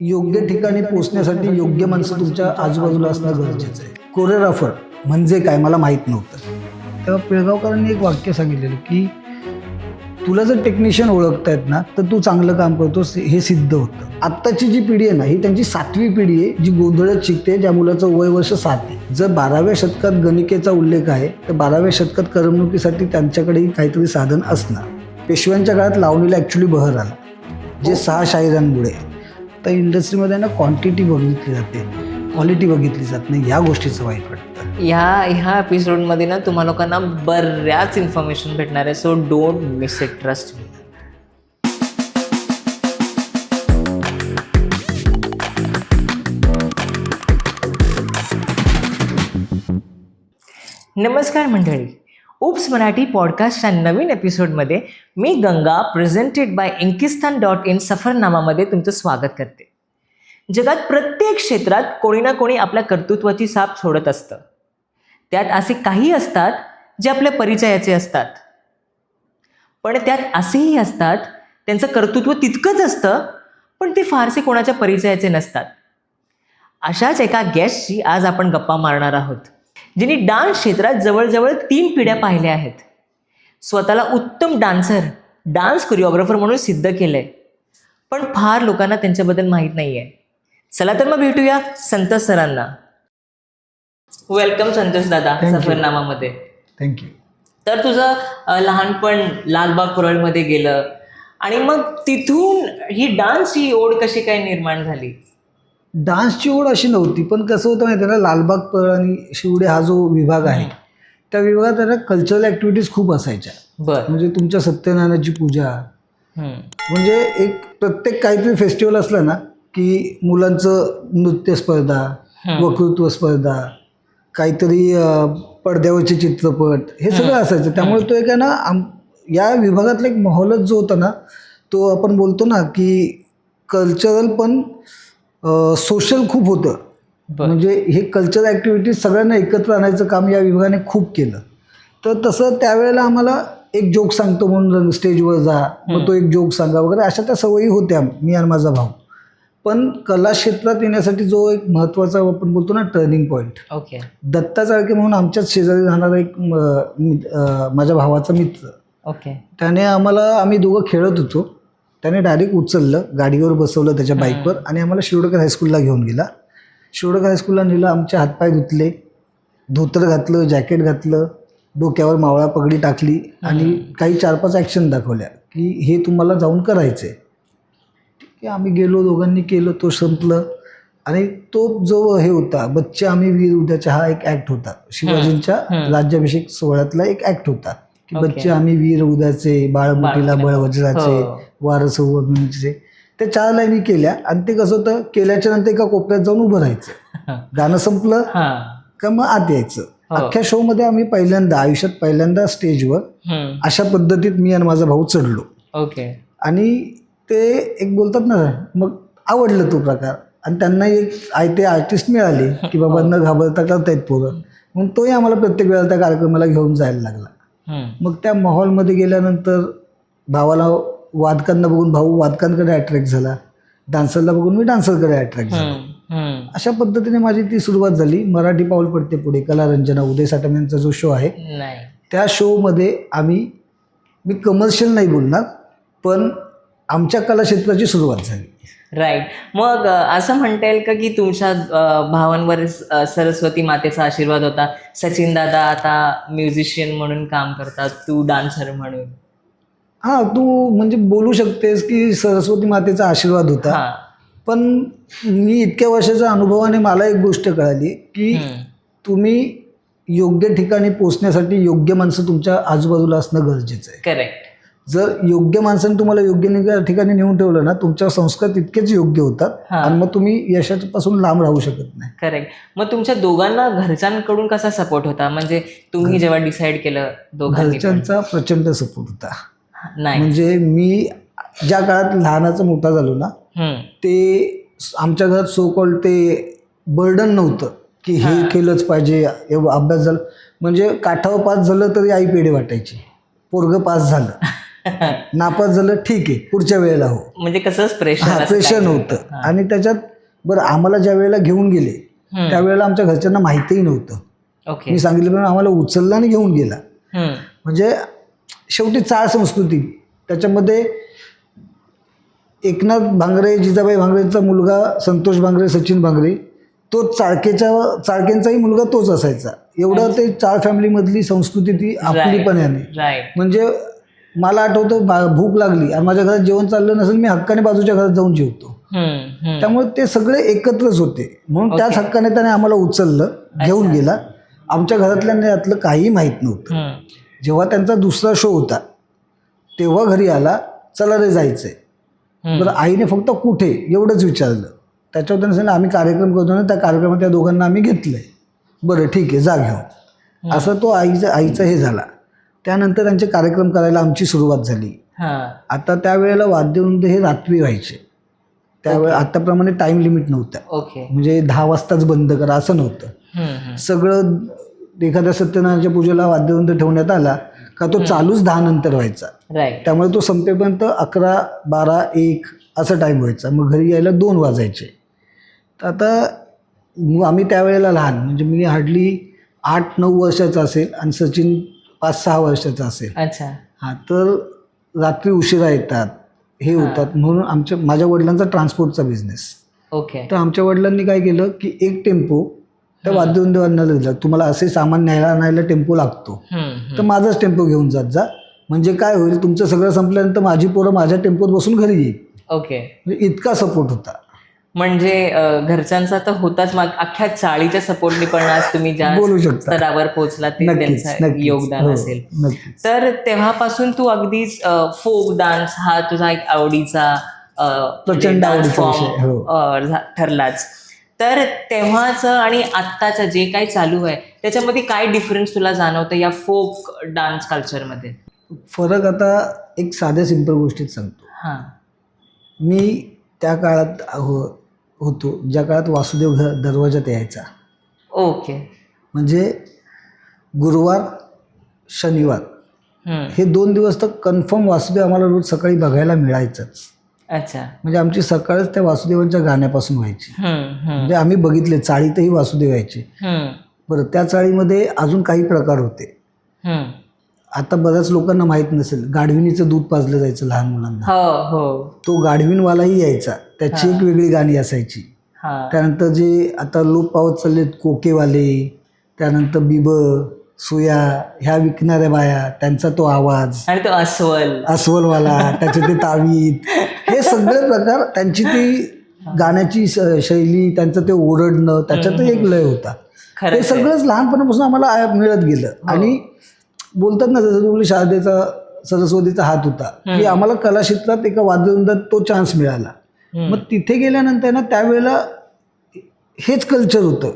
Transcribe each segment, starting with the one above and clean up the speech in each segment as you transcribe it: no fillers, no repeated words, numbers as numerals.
योग्य ठिकाणी पोहोचण्यासाठी योग्य माणसं तुमच्या आजूबाजूला असणं गरजेचं आहे. कोरिओग्राफर म्हणजे काय मला माहीत नव्हतं. तेव्हा पिळगावकरांनी एक वाक्य सांगितलेलं की तुला जर टेक्निशियन ओळखतायत ना तर तू चांगलं काम करतोस हे सिद्ध होतं. आत्ताची जी पिढी आहे ना ही त्यांची 7वी पिढी आहे जी गोंधळत शिकते, ज्या मुलाचं वय वर्ष 7 आहे. जर 12व्या शतकात गणिकेचा उल्लेख आहे तर 12व्या शतकात करमणुकीसाठी त्यांच्याकडेही काहीतरी साधन असणार. पेशव्यांच्या काळात लावणीला ॲक्च्युली बहर आला जे 6 शाहिरांमुळे. तर इंडस्ट्रीमध्ये ना क्वांटिटी बघितली जाते, क्वालिटी बघितली जात नाही. या गोष्टीचं वाईट वाटतं. ह्या एपिसोडमध्ये ना तुम्हा लोकांना बऱ्याच इन्फॉर्मेशन भेटणार आहे, so don't miss it, trust me. नमस्कार मंडळी, उप्स मराठी पॉडकास्टच्या नवीन एपिसोडमध्ये मी गंगा प्रेझेंटेड बाय इंकिस्तान.in सफरनामामध्ये तुमचं स्वागत करते. जगात प्रत्येक क्षेत्रात कोणी ना कोणी आपल्या कर्तृत्वाची साप सोडत असतं. त्यात असे काही असतात जे आपल्या परिचयाचे असतात, पण त्यात असेही असतात त्यांचं कर्तृत्व तितकंच असतं पण ते फारसे कोणाच्या परिचयाचे नसतात. अशाच एका गेस्टशी आज आपण गप्पा मारणार आहोत, जिने डान्स क्षेत्रात जवळजवळ 3 पिढ्या पाहिल्या आहेत. स्वतःला उत्तम डान्सर, डान्स कोरिओग्राफर म्हणून सिद्ध केलंय, पण फार लोकांना त्यांच्याबद्दल माहीत नाही आहे. चला तर मग भेटूया संतोष सरांना. वेलकम संतोष दादा सफरनामामध्ये. थँक्यू. तर तुझं लहानपण लालबाग परळमध्ये गेलं आणि मग तिथून ही डान्सची ओढ कशी काय निर्माण झाली? डान्सची ओढ अशी नव्हती, पण कसं होतं माहिती आहे ना, लालबाग परळ आणि शिवडे हा जो विभाग आहे त्या विभागात त्यांना कल्चरल ॲक्टिव्हिटीज खूप असायच्या. बरं. म्हणजे तुमच्या सत्यनारायणाची पूजा, म्हणजे एक प्रत्येक काहीतरी फेस्टिवल असलं ना की मुलांचं नृत्य स्पर्धा, वक्तृत्व स्पर्धा, काहीतरी पडद्यावरचे चित्रपट, हे सगळं असायचं. त्यामुळे तो एक आहे ना या विभागातला एक माहोलच जो होता ना तो आपण बोलतो ना की कल्चरल पण सोशल खूप होतं. म्हणजे हे कल्चरल ॲक्टिव्हिटीज सगळ्यांना एकत्र आणायचं काम या विभागाने खूप केलं. तर तसं त्यावेळेला आम्हाला एक जोक सांगतो म्हणून स्टेजवर जा, मग तो एक जोक सांगा वगैरे, अशा त्या सवयी होत्या मी आणि माझा भाऊ. पण कला क्षेत्रात येण्यासाठी जो एक महत्त्वाचा आपण बोलतो ना turning point, okay, Datta Chalke म्हणून आमच्याच शेजारी राहणारा एक माझ्या भावाचा मित्र, ओके, त्याने आम्ही दोघं खेळत होतो, त्याने डायरेक्ट उचललं, गाडीवर बसवलं त्याच्या बाईकवर आणि आम्हाला शिरोडकर हायस्कूलला घेऊन गेला. शिरोडकर हायस्कूलला नेलं, आमचे हातपाय धुतले, धोतर घातलं, जॅकेट घातलं, डोक्यावर मावळा पगडी टाकली आणि काही 4-5 ॲक्शन दाखवल्या की हे तुम्हाला जाऊन करायचं आहे. ठीक आहे, आम्ही गेलो, दोघांनी केलं, तो संपलं. आणि तो जो हे होता बच्चे आम्ही वीर उद्याचा हा एक ॲक्ट होता, शिवाजींच्या राज्याभिषेक सोहळ्यातला एक ॲक्ट होता की बच्चे आम्ही वीर उद्याचे, बाळमुठीला बळवज्राचे, वारस वर्णीचे. त्या 4 लाईनी केल्या आणि ते कसं होतं, केल्याच्या नंतर एका कोपऱ्यात जाऊन उभं राहायचं, गाणं संपलं का मग आत यायचं. अख्ख्या शोमध्ये आम्ही आयुष्यात पहिल्यांदा स्टेजवर अशा पद्धतीत मी आणि माझा भाऊ चढलो. ओके. आणि ते एक बोलतात ना, मग आवडलं तो प्रकार आणि त्यांना एक ते आर्टिस्ट मिळाले की बाबा न घाबरता करतायत पोरं, म्हणून तोही आम्हाला प्रत्येक वेळेला त्या कार्यक्रमाला घेऊन जायला लागला. मग त्या माहोलमध्ये गेल्यानंतर भावाला वादकांना बघून भाऊ वादकांकडे अट्रॅक्ट झाला, डान्सरला बघून मी डान्सरकडे अट्रॅक्ट झालो. अशा पद्धतीने माझी ती सुरुवात झाली. मराठी पाऊल पडते पुढे, कलारंजना उदय साटम यांचा जो शो आहे त्या शोमध्ये मी कमर्शियल नाही बोलणार, पण आमच्या कला क्षेत्राची सुरुवात झाली. राईट. मग असं म्हणता येईल का की तुमच्या भावांवर सरस्वती मातेचा आशीर्वाद होता? सचिन दादा आता म्युझिशियन म्हणून काम करतात, तू डान्सर म्हणून. हां, तू म्हणजे बोलू शकतेस की सरस्वती मातेचा आशीर्वाद होता, पण मी इतक्या वर्षाच्या अनुभवाने मला एक गोष्ट कळाली की तुम्ही योग्य ठिकाणी पोचण्यासाठी योग्य माणसं तुमच्या आजूबाजूला असणं गरजेचं आहे. करेक्ट. जर योग्य माणसाने तुम्हाला योग्य ठिकाणी नेऊन ठेवलं ना, तुमच्या संस्कार तितकेच योग्य होतात आणि मग तुम्ही यशापासून लांब राहू शकत नाही. करेक्ट. मग तुमच्या दोघांना घरच्यांकडून कसा सपोर्ट होता? म्हणजे तुम्ही जेव्हा डिसाईड केलं दोघांनी? घरच्यांचा प्रचंड सपोर्ट होता. नाही, म्हणजे मी ज्या काळात लहानाचा मोठा झालो ना, ते आमच्या घरात सो कॉल्ड ते बर्डन नव्हतं की हे केलंच पाहिजे, अभ्यास झाला म्हणजे काठावर पास झालं तरी आई पेढे वाटायची, पोरगं पास झालं नापास झालं ठीक आहे, पुढच्या वेळेला हो. म्हणजे कसंच हा, प्रेशर नव्हतं. आणि त्याच्यात बरं आम्हाला ज्या वेळेला घेऊन गेले त्यावेळेला आमच्या घरच्यांना माहितीही नव्हतं. ओके. मी सांगितलं आम्हाला उचलला आणि घेऊन गेला. म्हणजे शेवटी चाळ संस्कृती त्याच्यामध्ये एकनाथ भांगरे, जिजाबाई भांगरेंचा मुलगा संतोष भांगरे, सचिन भांगरे, तो चाळकेंचाही मुलगा तोच असायचा. एवढं ते चाळ फॅमिलीमधली संस्कृती ती आपलीपणाने. म्हणजे मला आठवतं भूक लागली आणि माझ्या घरात जेवण चाललं नसेल, मी हक्काने बाजूच्या घरात जाऊन जेवतो. त्यामुळे ते सगळे एकत्रच होते. म्हणून त्याच हक्काने त्याने आम्हाला उचललं, घेऊन गेला. आमच्या घरातल्यांना यातलं काही माहीत नव्हतं. जेव्हा त्यांचा दुसरा शो होता तेव्हा घरी आला, चला रे जायचंय. बरं आईने फक्त कुठे एवढंच विचारलं. त्याच्यावर त्यांनी सांगितलं आम्ही कार्यक्रम करतो ना, त्या कार्यक्रमात त्या दोघांना आम्ही घेतलंय. बरं ठीक आहे, जा घेऊन. असं तो आईचा हे झाला. त्यानंतर त्यांचे कार्यक्रम करायला आमची सुरुवात झाली. आता त्यावेळेला वाद्यवृंद हे रात्री व्हायचे. त्यावेळेला आताप्रमाणे टाइम लिमिट नव्हतं. म्हणजे 10 वाजताच बंद करा असं नव्हतं. सगळं एखाद्या सत्यनारायणच्या पूजेला वाद्यवृंद ठेवण्यात आला का तो चालूच 10 नंतर व्हायचा. त्यामुळे तो संपेपर्यंत 11, 12, 1 असं टाईम व्हायचा. मग घरी यायला 2 वाजायचे. तर आता आम्ही त्यावेळेला लहान, म्हणजे मी हार्डली 8-9 वर्षाचा असेल आणि सचिन 5-6 वर्षाचा असेल. हां, तर रात्री उशिरा येतात, हे होतात. म्हणून माझ्या वडिलांचा ट्रान्सपोर्टचा बिझनेस. तर आमच्या वडिलांनी काय केलं की एक टेम्पो त्या वाद्यवृंदवाल्यांना दिला, तुम्हाला असे सामान न्यायला आणायला टेम्पो लागतो, तर माझाच टेम्पो घेऊन जात जा. म्हणजे काय होईल, तुमचं सगळं संपल्यानंतर माझी पोरं माझ्या टेम्पोत बसून घरी येईल. म्हणजे इतका सपोर्ट होता. म्हणजे घरच्यांचा तर होताच, अख्ख्या चाळीच्या सपोर्टनी पण आज तुम्ही ज्या स्तरावर पोहोचला ते त्यांचं योगदान असेल. तर तेव्हापासून तू अगदीच फोक डान्स हा तुझा एक आवडीचा प्रचंड आवडीचा ठरलाच. तर तेव्हाचं आणि आत्ताचं जे काही चालू आहे त्याच्यामध्ये काय डिफरन्स तुला जाणवतं या फोक डान्स कल्चरमध्ये? फरक आता एक साध्या सिंपल गोष्टीत सांगतो. मी त्या काळात होतो ज्या काळात वासुदेव दरवाजात यायचा. म्हणजे गुरुवार, शनिवार हे 2 दिवस तर कन्फर्म वासुदेव आम्हाला रोज सकाळी बघायला मिळायचंच. म्हणजे आमची सकाळच त्या वासुदेवांच्या गाण्यापासून व्हायची. म्हणजे आम्ही बघितले चाळीतही वासुदेव यायचे. बरं, त्या चाळीमध्ये अजून काही प्रकार होते. आता बऱ्याच लोकांना माहीत नसेल, गाढविणीचं दूध पाजलं जायचं लहान मुलांना. तो गाढविणवालाही यायचा, त्याची एक वेगळी गाणी असायची. त्यानंतर जे आता लोप पावत चाललेत कोकेवाले, त्यानंतर बिबं, सुया ह्या विकणाऱ्या बाया, त्यांचा तो आवाज, आणि तो अस्वलवाला, त्याचे ते तावीत, हे सगळे प्रकार, त्यांची ती गाण्याची शैली, त्यांचं ते ओरडणं, त्याच्यात एक लय होता. हे सगळंच लहानपणापासून आम्हाला मिळत गेलं. आणि बोलतात ना, जसं तुम्ही शारदेचा सरस्वतीचा हात होता, की आम्हाला कला क्षेत्रात एका वाद्यवृंदात तो चान्स मिळाला. मग तिथे गेल्यानंतर ना त्यावेळेला हेच कल्चर होतं.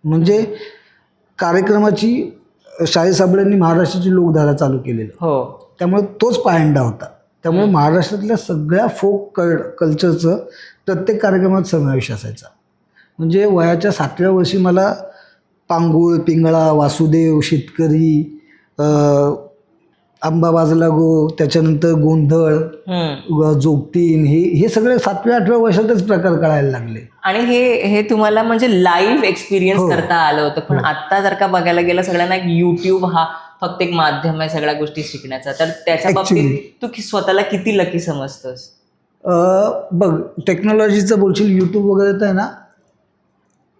म्हणजे कार्यक्रमाची शाही साबळेंनी महाराष्ट्राची लोकधारा चालू केलेलं, त्यामुळे तोच पायंडा होता. त्यामुळे महाराष्ट्रातल्या सगळ्या फोक कल्चरचं प्रत्येक कार्यक्रमात समावेश असायचा. म्हणजे वयाच्या 7व्या वर्षी मला पांगुळ, पिंगळा, वासुदेव, शेतकरी, आंबा बाजला गो, त्याच्यानंतर गोंधळ, जोगतीन, हे सगळे 7व्या-8व्या वर्षातच प्रकार कळायला लागले. आणि हे तुम्हाला म्हणजे लाईव्ह एक्सपिरियन्स करता आलं होतं. पण आता जर का बघायला गेलं, सगळ्यांना युट्यूब हा फक्त एक माध्यम आहे सगळ्या गोष्टी शिकण्याचा. तर त्याच्या बाबतीत तू स्वतःला किती लकी समजतोस? बघ, टेक्नॉलॉजीचं बोलशील, यूट्यूब वगैरे तर ना,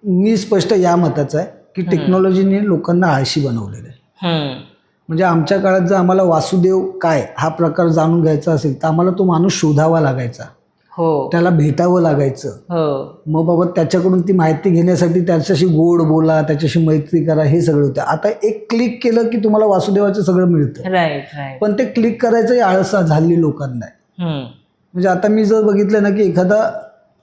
मी स्पष्ट या मताचा आहे की टेक्नॉलॉजीने लोकांना आळशी बनवलेलं आहे. म्हणजे आमच्या काळात जर आम्हाला वासुदेव काय हा प्रकार जाणून घ्यायचा असेल तर आम्हाला तो माणूस शोधावा लागायचा, त्याला भेटावं लागायचं. मग बाबा त्याच्याकडून ती माहिती घेण्यासाठी त्याच्याशी गोड बोला, त्याच्याशी मैत्री करा, हे सगळं होतं. आता एक क्लिक केलं की तुम्हाला वासुदेवाचं सगळं मिळतं. पण ते क्लिक करायचंही आळसा झाली लोकांना. म्हणजे आता मी जर बघितलं ना की एखादा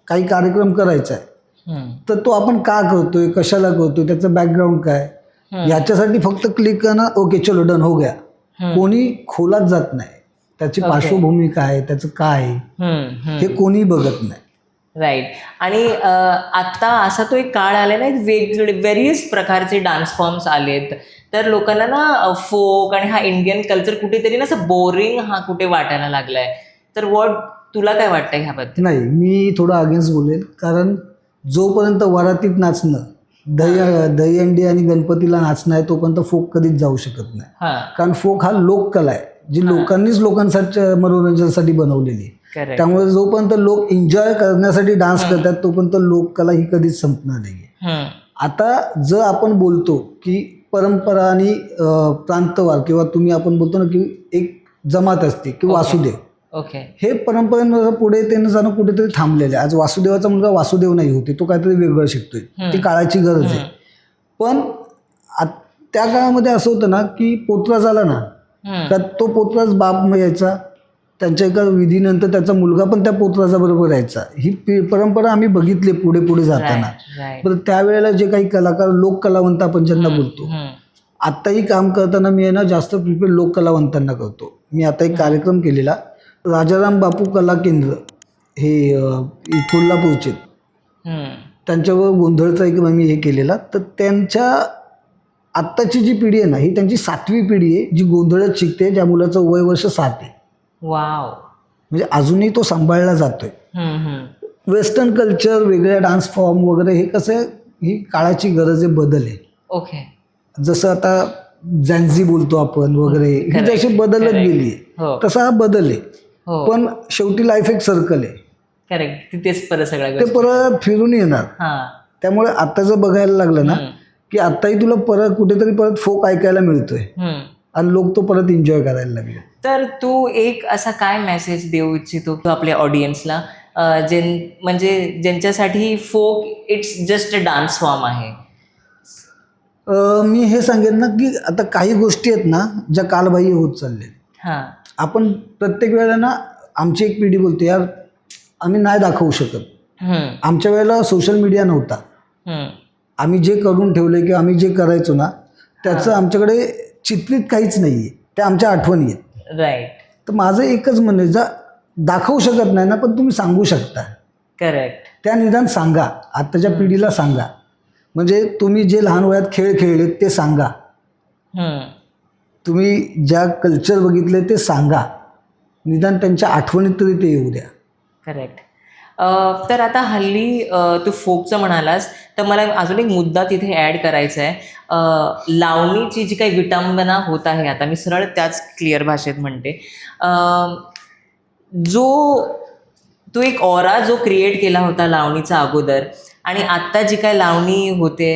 काही कार्यक्रम करायचा आहे, तर तो आपण का करतोय, कशाला करतोय, त्याचं बॅकग्राऊंड काय, याच्यासाठी फक्त क्लिक करणं, ओके चलो डन हो गया. कोणी खोलात जात नाही, त्याची पार्श्वभूमी काय, त्याचं काय, हे कोणी बघत नाही. राईट. आणि आत्ता असा तो एक काळ आला ना, वेगवेगळे व्हेरियस प्रकारचे डान्स फॉर्म्स आलेत, तर लोकांना ना फोक आणि हा इंडियन कल्चर कुठेतरी ना असं बोरिंग हा कुठे वाटायला लागलाय. तर तुला काय वाटतंय ह्याबद्दल? नाही, मी थोडं अगेन्स्ट बोलेल. कारण जोपर्यंत वरातीत नाचणं, दहीहंडी आणि गणपतीला नाचणं आहे, तोपर्यंत फोक कधीच जाऊ शकत नाही. हां, कारण फोक हा लोककला आहे, जी लोकांनीच लोकांसाठी मनोरंजनासाठी बनवलेली आहे. करेक्ट. त्यामुळे जोपर्यंत लोक एन्जॉय करण्यासाठी डान्स करतात, तोपर्यंत लोककला ही कधीच संपणार नाही. आता जर आपण बोलतो की परंपरा आणि प्रांतवार, किंवा आपण बोलतो ना की एक जमात असते की वासुदेव, ओके. हे परंपरेनं पुढे त्यानं जाणं कुठेतरी थांबलेलं आहे. आज वासुदेवाचा मुलगा वासुदेव नाही होते, तो काहीतरी वेगळं शिकतोय. ती काळाची गरज आहे. पण त्या काळामध्ये असं होतं ना की पोतरा झाला ना का तो पोतराच बाप यायचा, त्यांच्या एका विधीनंतर त्याचा मुलगा पण त्या पोतराचा बरोबर राहायचा. ही परंपरा आम्ही बघितली पुढे पुढे जाताना. बरं, त्यावेळेला जे काही कलाकार, लोककलावंत आपण ज्यांना बोलतो, आत्ताही काम करताना मी आहे ना जास्त प्रिपेअर लोककलावंतांना करतो. मी आता एक कार्यक्रम केलेला, राजाराम बापू कला केंद्र, हे कोल्हापूरचे, त्यांच्यावर गोंधळचा एक मी हे केलेला. तर त्यांच्या आत्ताची जी पिढी आहे ना, ही त्यांची 7वी पिढी आहे जी गोंधळच शिकते, ज्या मुलाचं वय वर्ष 7 आहे. वाव. म्हणजे अजूनही तो सांभाळला जातोय. वेस्टर्न कल्चर, वेगळ्या डान्स फॉर्म वगैरे, हे कसं आहे, ही काळाची गरज आहे, बदल आहे. ओके. जसं आता जॅन्झी बोलतो आपण वगैरे, ही जशी बदलत गेली आहे तसा हा बदल आहे. पण शेवटी लाईफ एक सर्कल आहे. करेक्ट. तिथेच परत सगळं ते परत फिरून येणार. त्यामुळे आता जर बघायला लागलं ना की आत्ताही तुला परत कुठेतरी परत फोक ऐकायला मिळतोय आणि लोक तो परत एन्जॉय करायला लागले. तर तू एक असा काय मेसेज देऊ इच्छितो आपल्या ऑडियन्सला, म्हणजे ज्यांच्यासाठी folk it's just a dance form आहे? मी हे सांगेन ना की आता काही गोष्टी आहेत ना ज्या कालबाह्य होत चालल्या. आपण प्रत्येक वेळेला ना, आमची एक पिढी बोलते, यार आम्ही नाही दाखवू शकत. आमच्या वेळेला सोशल मीडिया नव्हता. आम्ही जे करून ठेवले किंवा आम्ही जे करायचो ना, त्याचं आमच्याकडे चित्रित काहीच नाही आहे, त्या आमच्या आठवणी आहेत. राईट. तर माझं एकच म्हणणं आहे, दाखवू शकत नाही ना, पण तुम्ही सांगू शकता. करेक्ट. त्या निदान सांगा, आत्ताच्या पिढीला सांगा. म्हणजे तुम्ही जे लहान वयात खेळ खेळलेत ते सांगा, तुम्ही ज्या कल्चर बघितले ते सांगा, निदान त्यांच्या आठवणीत तरी ते येऊ द्या. करेक्ट. तर आता हल्ली तू फोकचं म्हणालास, तर मला अजून एक मुद्दा तिथे ॲड करायचा आहे. लावणीची जी काही विटंबना होत आहे आता, मी सरळ त्याच क्लिअर भाषेत म्हणते, तू एक ऑरा जो क्रिएट केला होता लावणीचा अगोदर, आणि आत्ता जी काय लावणी होते,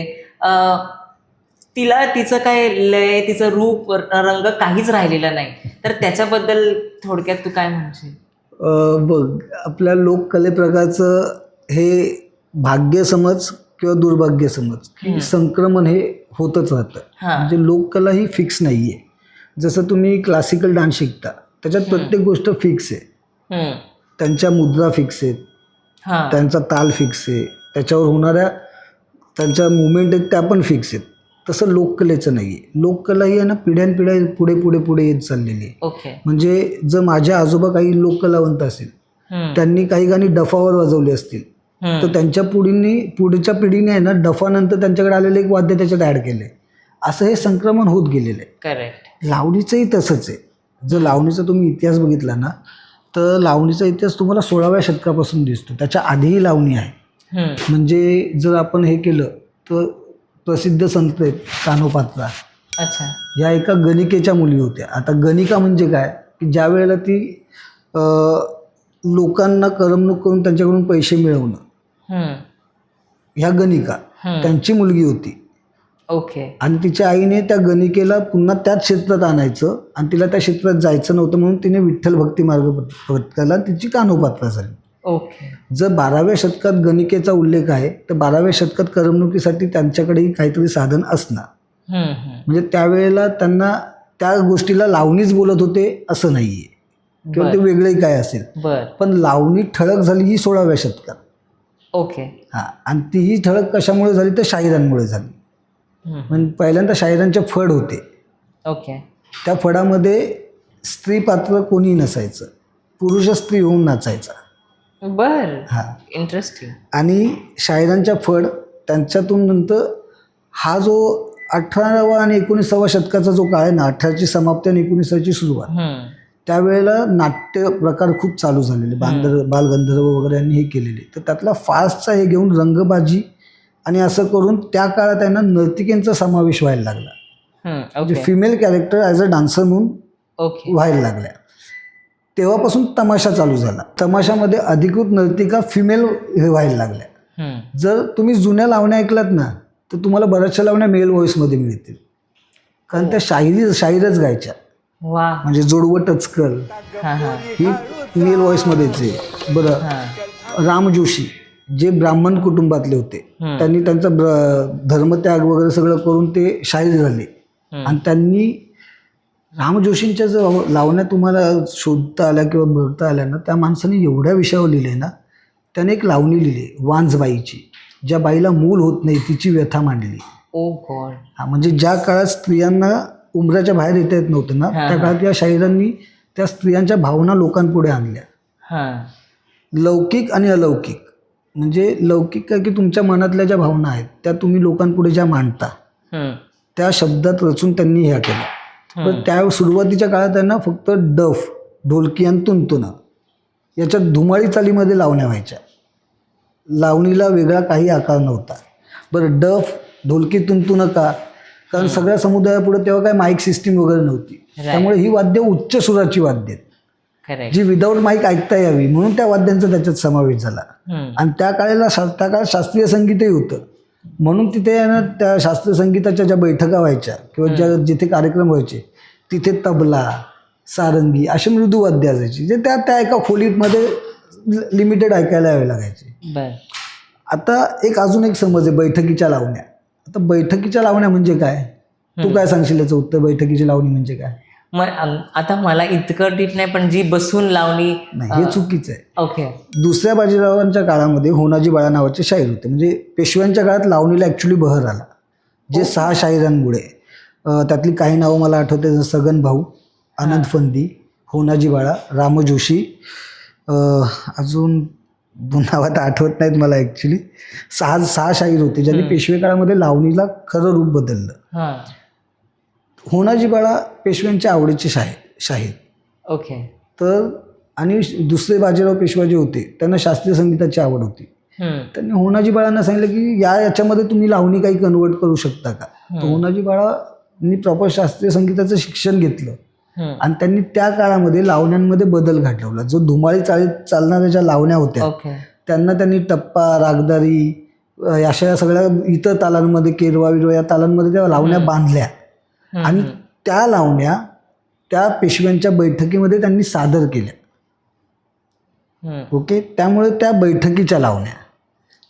तिचं काय लय, तिचं रूप, रंग काहीच राहिलेला नाही. तर त्याच्याबद्दल थोडक्यात तू काय म्हणशील? बघ, आपल्या लोककले प्रकारचं हे भाग्य समज किंवा दुर्भाग्य समज की संक्रमण हे होतच राहतं. म्हणजे लोककला ही फिक्स नाही आहे. जसं तुम्ही क्लासिकल डान्स शिकता, त्याच्यात प्रत्येक गोष्ट फिक्स आहे. त्यांच्या मुद्रा फिक्स आहेत, त्यांचा ताल फिक्स आहे, त्याच्यावर होणाऱ्या त्यांच्या मुवमेंट आहेत त्या पण फिक्स आहेत. तसं लोककलेचं नाही आहे. लोककला ही आहे ना पिढ्यानपिढ्या पुढे पुढे पुढे येत चाललेली आहे. म्हणजे जर माझ्या आजोबा काही लोककलावंत असेल, त्यांनी काही गाणी डफावर वाजवली असतील, तर त्यांच्या पुढच्या पिढीने आहे ना डफानंतर त्यांच्याकडे आलेलं एक वाद्य त्याच्यात ॲड केलं आहे. असं हे संक्रमण होत गेलेलं आहे. करेक्ट. लावणीचंही तसंच आहे. जर लावणीचा तुम्ही इतिहास बघितला ना, तर लावणीचा इतिहास तुम्हाला 16व्या शतकापासून दिसतो. त्याच्या आधीही लावणी आहे. म्हणजे जर आपण हे केलं तर प्रसिद्ध संत आहेत कान्होपात्रा. अच्छा. या एका गणिकेच्या मुली होत्या. आता गणिका म्हणजे काय, की ज्या वेळेला ती लोकांना करमणूक करून त्यांच्याकडून पैसे मिळवणं, ह्या गणिका, त्यांची मुलगी होती. ओके. आणि तिच्या आईने त्या गणिकेला पुन्हा त्याच क्षेत्रात आणायचं आणि तिला त्या क्षेत्रात जायचं नव्हतं, म्हणून तिने विठ्ठल भक्ती मार्ग पत्करला, तिची कान्होपात्रा झाली. ओके. जर 12व्या शतकात गणिकेचा उल्लेख आहे, तर 12व्या शतकात करमणुकीसाठी त्यांच्याकडेही काहीतरी साधन असणार. म्हणजे त्यावेळेला त्यांना त्या गोष्टीला लावणीच बोलत होते असं नाही आहे, किंवा ते वेगळंही काय असेल. पण लावणी ठळक झाली ही 16व्या शतकात. ओके. आणि तीही ठळक कशामुळे झाली, तर शाहिरांमुळे झाली. म्हणजे पहिल्यांदा शाहिरांचे फड होते. ओके. त्या फडामध्ये स्त्री पात्र कोणी नसायचं, पुरुष स्त्री होऊन नाचायचा. बर. हां. इंटरेस्टिंग. आणि शाहिरांच्या फड त्यांच्यातून नंतर हा जो 18व्या आणि 19व्या शतकाचा जो काळ आहे ना, 18ची समाप्ती आणि 19ची सुरुवात, त्यावेळेला नाट्य प्रकार खूप चालू झालेले. बालगंधर्व वगैरे यांनी हे केलेले. तर त्यातला फास्टचा हे घेऊन रंगबाजी आणि असं करून त्या काळात त्यांना नर्तिकेंचा समावेश व्हायला लागला. म्हणजे female character as a dancer म्हणून व्हायला लागल्या. तेव्हापासून तमाशा चालू झाला. तमाशामध्ये अधिकृत नर्तिका फिमेल व्हायला लागल्या. जर तुम्ही जुन्या लावण्या ऐकलात ना, तर तुम्हाला बऱ्याचशा लावण्या मेल व्हॉईसमध्ये मिळतील, कारण त्या शाहीरच गायच्या. म्हणजे जोडवं टचकल ही मेल व्हॉईसमध्येच आहे. बरं, राम जोशी जे ब्राह्मण कुटुंबातले होते, त्यांनी त्यांचा धर्मत्याग वगैरे सगळं करून ते शाहीर झाले. आणि त्यांनी राम जोशींच्या जर लावण्या तुम्हाला शोधता आल्या किंवा बघता आल्या ना, त्या माणसाने एवढ्या विषयावर लिहिले ना. त्याने एक लावणी लिहिली वांजबाईची, ज्या बाईला मूल होत नाही तिची व्यथा मांडली. हा, म्हणजे ज्या काळात स्त्रियांना उंबऱ्याच्या बाहेर येता येत नव्हतं ना, त्या काळात या शाहिरांनी त्या स्त्रियांच्या भावना लोकांपुढे आणल्या. लौकिक आणि अलौकिक. म्हणजे लौकिक काय की तुमच्या मनातल्या ज्या भावना आहेत त्या तुम्ही लोकांपुढे ज्या मांडता, त्या शब्दात रचून त्यांनी ह्या केल्या. पण त्या सुरुवातीच्या काळात त्यांना फक्त डफ, ढोलकी आणि तुंतुना याच्यात धुमाळी चालीमध्ये लावण्या व्हायच्या. लावणीला वेगळा काही आकार नव्हता. बरं, डफ, ढोलकी, तुंतुना का? कारण सगळ्या समुदायापुढे तेव्हा काय माईक सिस्टीम वगैरे नव्हती. त्यामुळे ही वाद्य उच्च सुराची वाद्य आहेत, जी विदाऊट माईक ऐकता यावी म्हणून त्या वाद्यांचा त्याच्यात समावेश झाला. आणि त्या काळात शास्त्रीय संगीतही होतं, म्हणून तिथे ना त्या शास्त्रीय संगीताच्या ज्या बैठका व्हायच्या किंवा जिथे कार्यक्रम व्हायचे तिथे तबला, सारंगी असे मृदू वाद्य असायची, जे त्या एका खोलीमध्ये लिमिटेड ऐकायला यावे लागायचे. आता अजून एक समज आहे बैठकीच्या लावण्या. आता बैठकीच्या लावण्या म्हणजे काय? तू काय सांगशील याचं उत्तर? बैठकीची लावणी म्हणजे काय? आता मला इतकं डीप नाही, पण जी बसून लावणी नाही, हे चुकीचं आहे. ओके. दुसऱ्या बाजीरावांच्या काळामध्ये होनाजी बाळा नावाचे शाहीर होते. म्हणजे पेशव्यांच्या काळात लावणीला ॲक्च्युली बहर आला, जे 6 शाहिरांमुळे. त्यातली काही नावं मला आठवते, जसं सगन भाऊ, आनंद फंदी, होनाजी बाळा, राम जोशी, अजून 2 नावात आठवत नाहीत मला ॲक्च्युली. 6 शाहीर होते ज्यांनी पेशवे काळामध्ये लावणीला खरं रूप बदललं. होनाजी बाळा पेशव्यांच्या आवडीचे शाहीर. ओके. तर आणि दुसरे बाजीराव पेशवा जे होते त्यांना शास्त्रीय संगीताची आवड होती. त्यांनी होनाजी बाळांना सांगितलं की याच्यामध्ये तुम्ही लावणी काही कन्वर्ट करू शकता का? तर होनाजी बाळांनी प्रॉपर शास्त्रीय संगीताचं शिक्षण घेतलं आणि त्यांनी त्या काळामध्ये लावण्यांमध्ये बदल घडवला. जो धुमाळी चालणाऱ्या ज्या लावण्या होत्या त्यांनी टप्पा, रागदारी अशा सगळ्या इतर तालांमध्ये, केरवा विरवा या तालांमध्ये त्या लावण्या बांधल्या आणि त्या लावण्या त्या पेशव्यांच्या बैठकीमध्ये त्यांनी सादर केल्या. ओके. त्यामुळे त्या बैठकीच्या लावण्या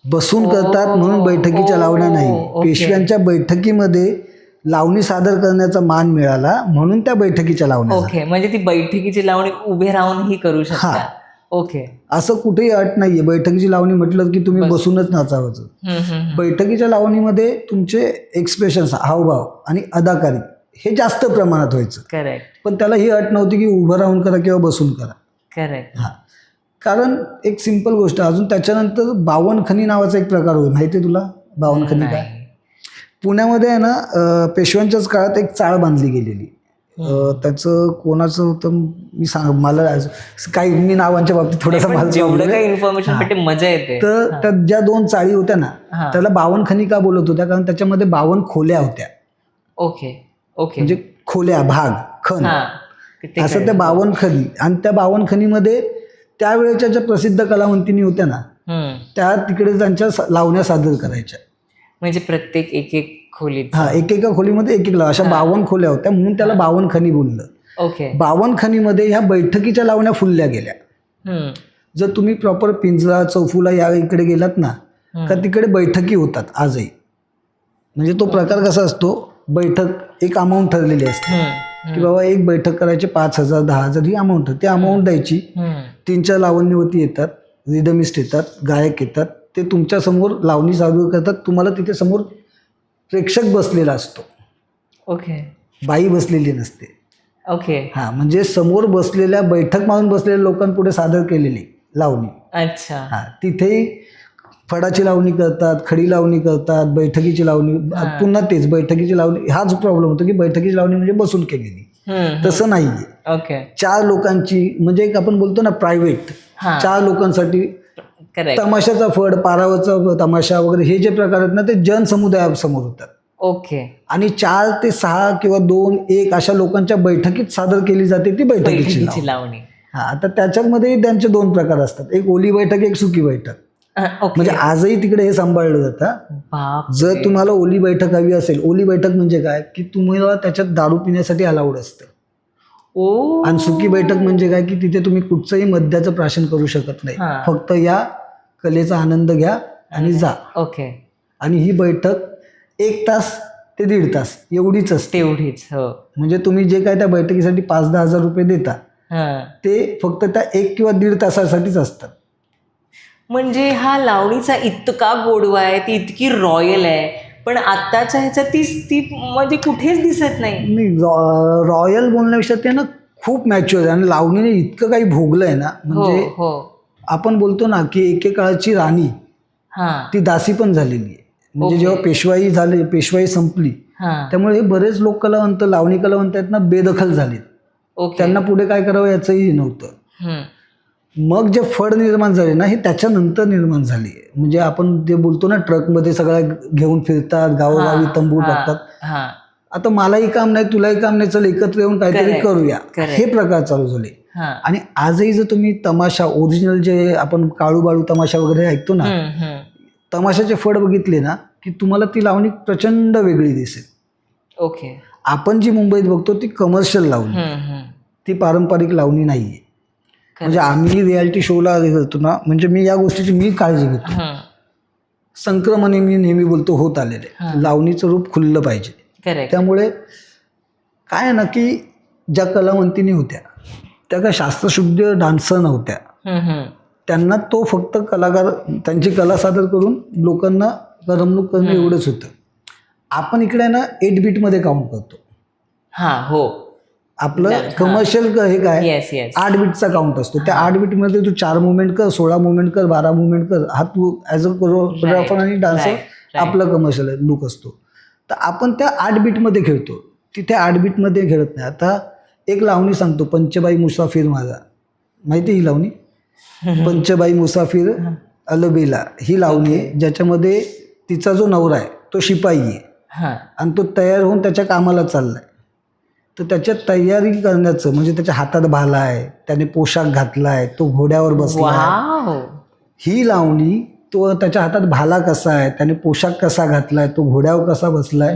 बसून करतात म्हणून बैठकीच्या लावण्या नाही. पेशव्यांच्या बैठकीमध्ये लावणी सादर करण्याचा मान मिळाला म्हणून त्या बैठकीच्या लावण्या. ओके. म्हणजे ती बैठकीची लावणी उभे राहूनही करू शकता. ओके. असं कुठेही अट नाहीये. बैठकीची लावणी म्हटलं की तुम्ही बसूनच नाचावं. बैठकीच्या लावणीमध्ये तुमचे एक्सप्रेशन्स, हावभाव आणि अदाकारी हे जास्त प्रमाणात व्हायचं. करेक्ट. पण त्याला ही अट नव्हती की उभं राहून करा किंवा बसून करा. करेक्ट. कारण एक सिंपल गोष्ट, अजून त्याच्यानंतर बावनखनी नावाचा एक प्रकार होईल. माहिती आहे तुला बावनखनी काय? पुण्यामध्ये आहे ना, पेशव्यांच्याच काळात एक चाळ बांधली गेलेली. त्याचं कोणाचं होतं मी मला काही मी नावांच्या बाबतीत थोडासा इन्फॉर्मेशन मजा येते. तर त्या ज्या 2 चाळी होत्या ना, त्याला बावनखनी का बोलत होत्या? कारण त्याच्यामध्ये 52 खोल्या होत्या. ओके. ओके. म्हणजे खोल्या, भाग, खण असं त्या 52 खणी. आणि त्या 52 खणीमध्ये त्यावेळेच्या ज्या प्रसिद्ध कलावंतिनी होत्या ना, त्या तिकडे त्यांच्या लावण्या सादर करायच्या. म्हणजे प्रत्येक एक खोलीत एकेका खोलीमध्ये एक अशा 52 खोल्या होत्या म्हणून त्याला 52 खणी बोललं. ओके. 52 खणीमध्ये ह्या बैठकीच्या लावण्या फुलल्या गेल्या. जर तुम्ही प्रॉपर पिंजरा, चौफुला या इकडे गेलात ना, का तिकडे बैठकी होतात आजही. म्हणजे तो प्रकार कसा असतो, बैठक एक अमाऊंट ठरलेली असते की बाबा एक बैठक करायची 5,000 10,000 ही अमाऊंट. ती अमाऊंट द्यायची. 3-4 लावण्यवती येतात, रिदमिस्ट येतात, गायक येतात, ते तुमच्या समोर लावणी सादर करतात. तुम्हाला तिथे समोर प्रेक्षक बसलेला असतो. ओके. बाई बसलेली नसते. ओके. म्हणजे समोर बसलेल्या बैठक मारून बसलेल्या लोकांपुढे सादर केलेली लावणी अच्छा. हा, तिथेही फडाची लावणी करतात, खडी लावणी करतात, बैठकीची लावणी, पुन्हा तेच बैठकीची लावणी. हाच प्रॉब्लेम होतो की बैठकीची लावणी म्हणजे बसून केलेली, तसं नाहीये. ओके. 4 लोकांची, म्हणजे एक आपण बोलतो ना प्रायव्हेट, 4 लोकांसाठी करेक्ट. तमाशाचा फड, पारावरचा तमाशा वगैरे हे जे प्रकार आहेत ना, ते जनसमुदायासमोर होतात. ओके. आणि 4 ते 6 किंवा 2, 1 अशा लोकांच्या बैठकीत सादर केली जाते ती बैठकीची लावणी. लावणी. हा, आता त्याच्यामध्ये त्यांचे 2 प्रकार असतात, एक ओली बैठक, एक सुकी बैठक. म्हणजे आजही तिकडे हे सांभाळलं जातं. जर तुम्हाला ओली बैठक हवी असेल, ओली बैठक म्हणजे काय की तुम्हाला त्याच्यात दारू पिण्यासाठी अलाउड असतं. आणि सुकी बैठक म्हणजे काय की तिथे तुम्ही कुठचंही मद्याचं प्राशन करू शकत नाही, फक्त या कलेचा आनंद घ्या आणि जा. ओके. आणि ही बैठक 1 तास ते 1.5 तास एवढीच असते. तेवढीच. हो. म्हणजे तुम्ही जे काय त्या बैठकीसाठी 5-10 हजार रुपये देता ते फक्त त्या 1 किंवा 1.5 तासासाठीच असतात. म्हणजे हा लावणीचा इतका गोडवा आहे, ती इतकी रॉयल आहे, पण आत्ताच्या ह्याच्यात ती म्हणजे कुठेच दिसत नाही. रॉयल बोलण्यापेक्षा ते ना खूप मॅच्युअर आहे. आणि लावणीने इतकं काही भोगलं आहे ना, म्हणजे आपण बोलतो ना की एकेकाळची राणी ती दासी पण झालेली आहे. म्हणजे जेव्हा पेशवाई संपली, त्यामुळे हे बरेच लोक कलावंत, लावणी कलावंत आहेत ना, बेदखल झालेत. त्यांना पुढे काय करावं याचंही नव्हतं. मग जे फड निर्माण झाले ना, हे त्याच्यानंतर निर्माण झाले. म्हणजे आपण जे बोलतो ना, ट्रकमध्ये सगळ्या घेऊन फिरतात, गावोगावी तंबू टाकतात. आता मलाही काम नाही, तुलाही काम नाही, चल एकत्र येऊन काहीतरी करूया, हे प्रकार चालू झाले. आणि आजही जर तुम्ही तमाशा ओरिजिनल जे आपण काळूबाळू तमाशा वगैरे ऐकतो ना, तमाशाचे फड बघितले ना की तुम्हाला ती लावणी प्रचंड वेगळी दिसेल. ओके. आपण जी मुंबईत बघतो ती कमर्शियल लावणी, ती पारंपरिक लावणी नाहीये. म्हणजे आम्ही रियालिटी शोला करतो ना, म्हणजे मी या गोष्टीची मी काळजी घेतो. संक्रमण मी नेहमी बोलतो होत आलेले, लावणीचं रूप खुललं पाहिजे. त्यामुळे काय आहे ना की ज्या कलावंतिनी होत्या त्या काय शास्त्रशुद्ध डान्सर नव्हत्या. त्यांना तो फक्त कलाकार त्यांची कला सादर करून लोकांना करमणूक करणं एवढंच होतं. आपण इकडे ना 8 बीटमध्ये काउंट करतो. आपलं कमर्शियल हे काय 8 बीटचा काउंट असतो. त्या 8 बीटमध्ये तू 4 मुवमेंट कर, 16 मुवमेंट कर, 12 मुवमेंट कर, हा तू ॲज अ कोरिओग्राफर आणि डान्सर आपलं कमर्शियल लुक असतो. तर आपण त्या 8 बीटमध्ये खेळतो, तिथे 8 बीटमध्ये खेळत नाही. आता एक लावणी सांगतो, पंचबाई मुसाफिर माझा, माहिती ही लावणी? पंचबाई मुसाफिर अलबेला ही लावणी आहे, ज्याच्यामध्ये तिचा जो नवरा आहे तो शिपाई आहे आणि तो तयार होऊन त्याच्या कामाला चाललाय. तर त्याच्या तयारी करण्याचं म्हणजे त्याच्या हातात भाला आहे, त्याने पोशाख घातलाय, तो घोड्यावर बसलाय. ही लावणी, तो त्याच्या हातात भाला कसा आहे, त्याने पोशाख कसा घातलाय, तो घोड्यावर कसा बसलाय,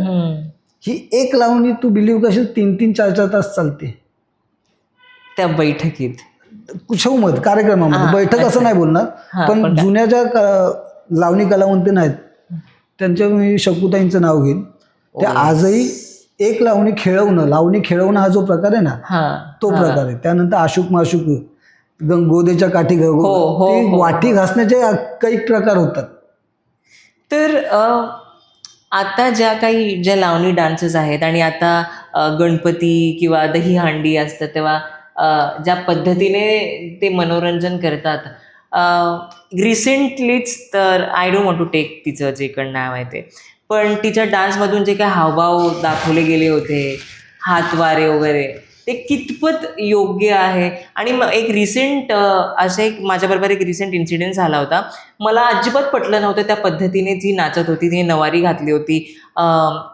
ही एक लावणी तू बिलीव्ह करशील 3-3, 4-4 तास चालते त्या बैठकीत, शोमध्ये, कार्यक्रमामध्ये. बैठक असं नाही बोलणार, पण जुन्या ज्या लावणी कलावंत आहेत त्यांच्या मी शकुताईंचं नाव घेईन, त्या आजही एक लावणी खेळवणं हा जो प्रकार आहे ना, तो प्रकार आहे. त्यानंतर आशुक माशुक, गोदेच्या काठी, ती वाटी घासण्याचे काही प्रकार होतात. तर आता ज्या लावणी डान्सेस आहेत आणि आता गणपती किंवा दहीहंडी असतं तेव्हा ज्या पद्धतीने ते मनोरंजन करतात, रिसेंटलीच तर I don't want to take तिचं जे पण नाव आहे ते, पण तिच्या डान्समधून जे काही हावभाव दाखवले गेले होते, हातवारे वगैरे, ते कितपत योग्य आहे? आणि मग एक रिसेंट माझ्याबरोबर एक रिसेंट इन्सिडेंट झाला होता. मला अजिबात पटलं नव्हतं त्या पद्धतीने जी नाचत होती, तिने नवारी घातली होती,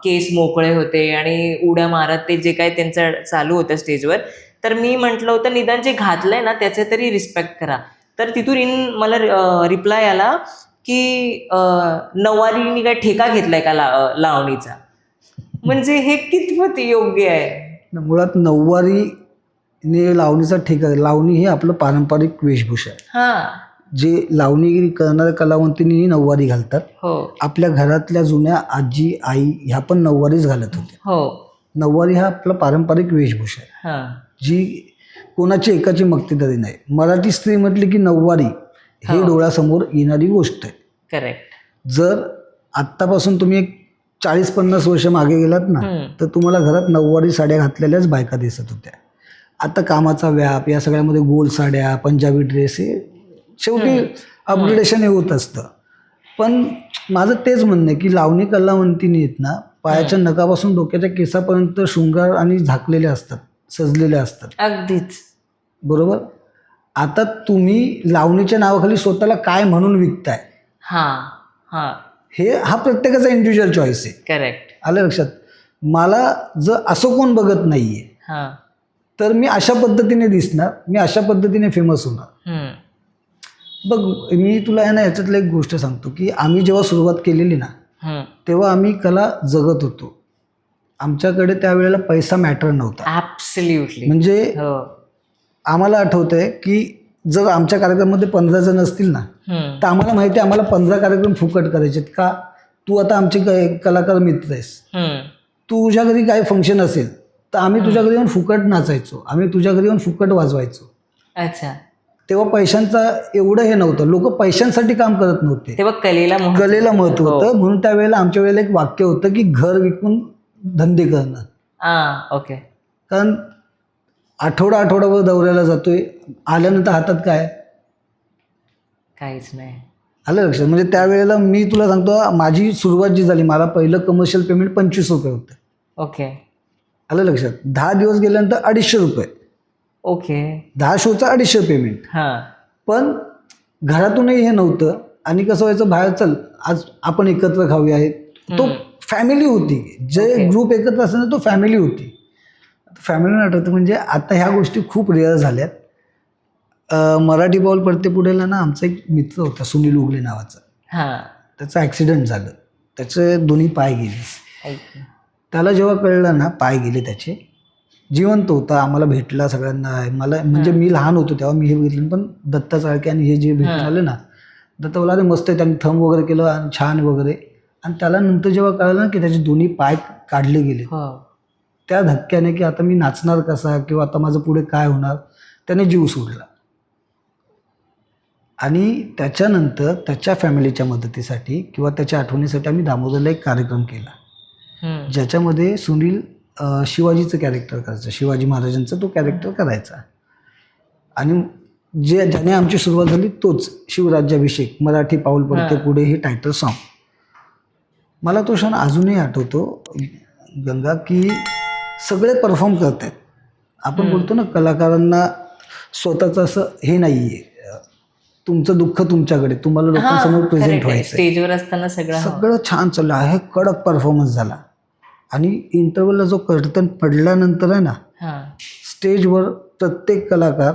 केस मोकळे होते आणि उड्या मारत ते जे काय त्यांचं चालू होतं स्टेजवर. तर मी म्हटलं होतं निदान जे घातलंय ना त्याचे तरी रिस्पेक्ट करा. तर तिथून मला रिप्लाय आला की नवारीने काय ठेका घेतलाय का लावणीचा? म्हणजे हे कितपत योग्य आहे? मुळात नऊवारीने लावणीचा ठेका, लावणी ही आपलं पारंपरिक वेशभूषा आहे. जे लावणी करणाऱ्या कलावंतिनी नऊवारी घालतात. आपल्या घरातल्या जुन्या आजी आई ह्या पण नऊवारीच घालत होत्या. नऊवारी हा आपला पारंपरिक वेशभूषा आहे, जी कोणाची एकाची मक्तेदारी नाही. मराठी स्त्री म्हटली की नऊवारी हे डोळ्यासमोर येणारी गोष्ट आहे. करेक्ट. जर आत्तापासून तुम्ही एक 40-50 वर्ष मागे गेलात ना, तर तुम्हाला घरात नऊवारी साड्या घातलेल्याच बायका दिसत होत्या. आता कामाचा व्याप, या सगळ्यामध्ये गोल साड्या, पंजाबी ड्रेस हे शेवटी अपग्रेडेशन हे होत असतं. पण माझं तेच म्हणणं आहे की लावणी कलावंतीनी आहेत ना, पायाच्या नखापासून डोक्याच्या केसापर्यंत शृंगार आणि झाकलेले असतात, सजलेले असतात. अगदीच. बरोबर. आता तुम्ही लावणीच्या नावाखाली स्वतःला काय म्हणून विकताय, हा हा हा प्रत्येकाचा इंडिव्हिज्युअल चॉईस आहे. करेक्ट. आलं लक्षात. मला जर असं कोण बघत नाहीये हा. तर मी अशा पद्धतीने दिसणार, मी अशा पद्धतीने फेमस होणार. बघ मी तुला आहे ना याच्यातलं एक गोष्ट सांगतो की आम्ही जेव्हा सुरुवात केलेली ना तेव्हा आम्ही कला जगत होतो. आमच्याकडे त्यावेळेला पैसा मॅटर नव्हता. ॲब्सोल्युटली. म्हणजे हो. आम्हाला आठवतंय की जर आमच्या कार्यक्रमामध्ये 15 जण असतील ना तर आम्हाला माहिती आहे आम्हाला 15 कार्यक्रम फुकट करायचे. का? तू आता आमचे कलाकार मित्र आहेस, तुझ्या घरी काय फंक्शन असेल तर आम्ही तुझ्या घरी येऊन फुकट नाचायचो, आम्ही तुझ्या घरी येऊन फुकट वाजवायचो. अच्छा. तेव्हा पैशांचा एवढं हे नव्हतं, लोक पैशांसाठी काम करत नव्हते, तेव्हा कलेला महत्व होतं. म्हणून त्यावेळेला आमच्या वेळेला एक वाक्य होतं की घर विकून धंदे करणं. ओके. कारण आठवडाभर दौऱ्याला जातोय, आल्यानंतर हातात काय, काहीच नाही. आलं लक्षात. म्हणजे त्यावेळेला मी तुला सांगतो माझी सुरुवात जी झाली, मला पहिलं कमर्शियल पेमेंट 25 रुपये होतं. ओके. आलं लक्षात. 10 दिवस गेल्यानंतर 250 रुपये. ओके. 10 शोचा 250 पेमेंट. पण घरातूनही हे नव्हतं. आणि कसं व्हायचं, बाहेर चल आज आपण एकत्र खाऊया, तो फॅमिली होती. जे ग्रुप एकत्र असताना तो फॅमिली होती. फॅमिली आठवतं. म्हणजे आता ह्या गोष्टी खूप रेअर झाल्यात. मराठी बाउल पडते पुढेला ना आमचा एक मित्र होता सुनील उगले नावाचा. त्याचा ॲक्सिडेंट झालं, त्याचे दोन्ही पाय गेले. त्याला जेव्हा कळलं ना पाय गेले त्याचे, जिवंत होता, आम्हाला भेटला सगळ्यांना. मला म्हणजे मी लहान होतो तेव्हा मी हे बघितलं. पण दत्ता चाळके आणि हे जे भेटून आले ना, दत्ता बोला अरे मस्त आहे, त्यांनी थंब वगैरे केलं आणि छान वगैरे. आणि त्याला नंतर जेव्हा कळलं ना की त्याचे दोन्ही पाय काढले गेले, त्या धक्क्याने की आता मी नाचणार कसा किंवा आता माझं पुढे काय होणार, त्याने जीव सोडला. आणि त्याच्यानंतर त्याच्या फॅमिलीच्या मदतीसाठी किंवा त्याच्या आठवणीसाठी आम्ही दामोदरला एक कार्यक्रम केला ज्याच्यामध्ये सुनील शिवाजीचं कॅरेक्टर करायचं, शिवाजी महाराजांचं तो कॅरेक्टर करायचा. आणि ज्याने आमची सुरुवात झाली तोच शिवराज्याभिषेक, मराठी पाऊल पडते पुढे, हे टायटल सॉन्ग. मला तो क्षण अजूनही आठवतो गंगा, की सगळे परफॉर्म करत आहेत. आपण बोलतो ना कलाकारांना स्वतःचं असं हे नाही आहे, तुमचं दुःख तुमच्याकडे, तुम्हाला लोकांसमोर प्रेझेंट व्हायचं, स्टेजवर असताना सगळं छान चाललं आहे, कडक परफॉर्मन्स झाला. आणि इंटरव्हलला जो कर्तन पडल्यानंतर आहे ना, स्टेजवर प्रत्येक कलाकार,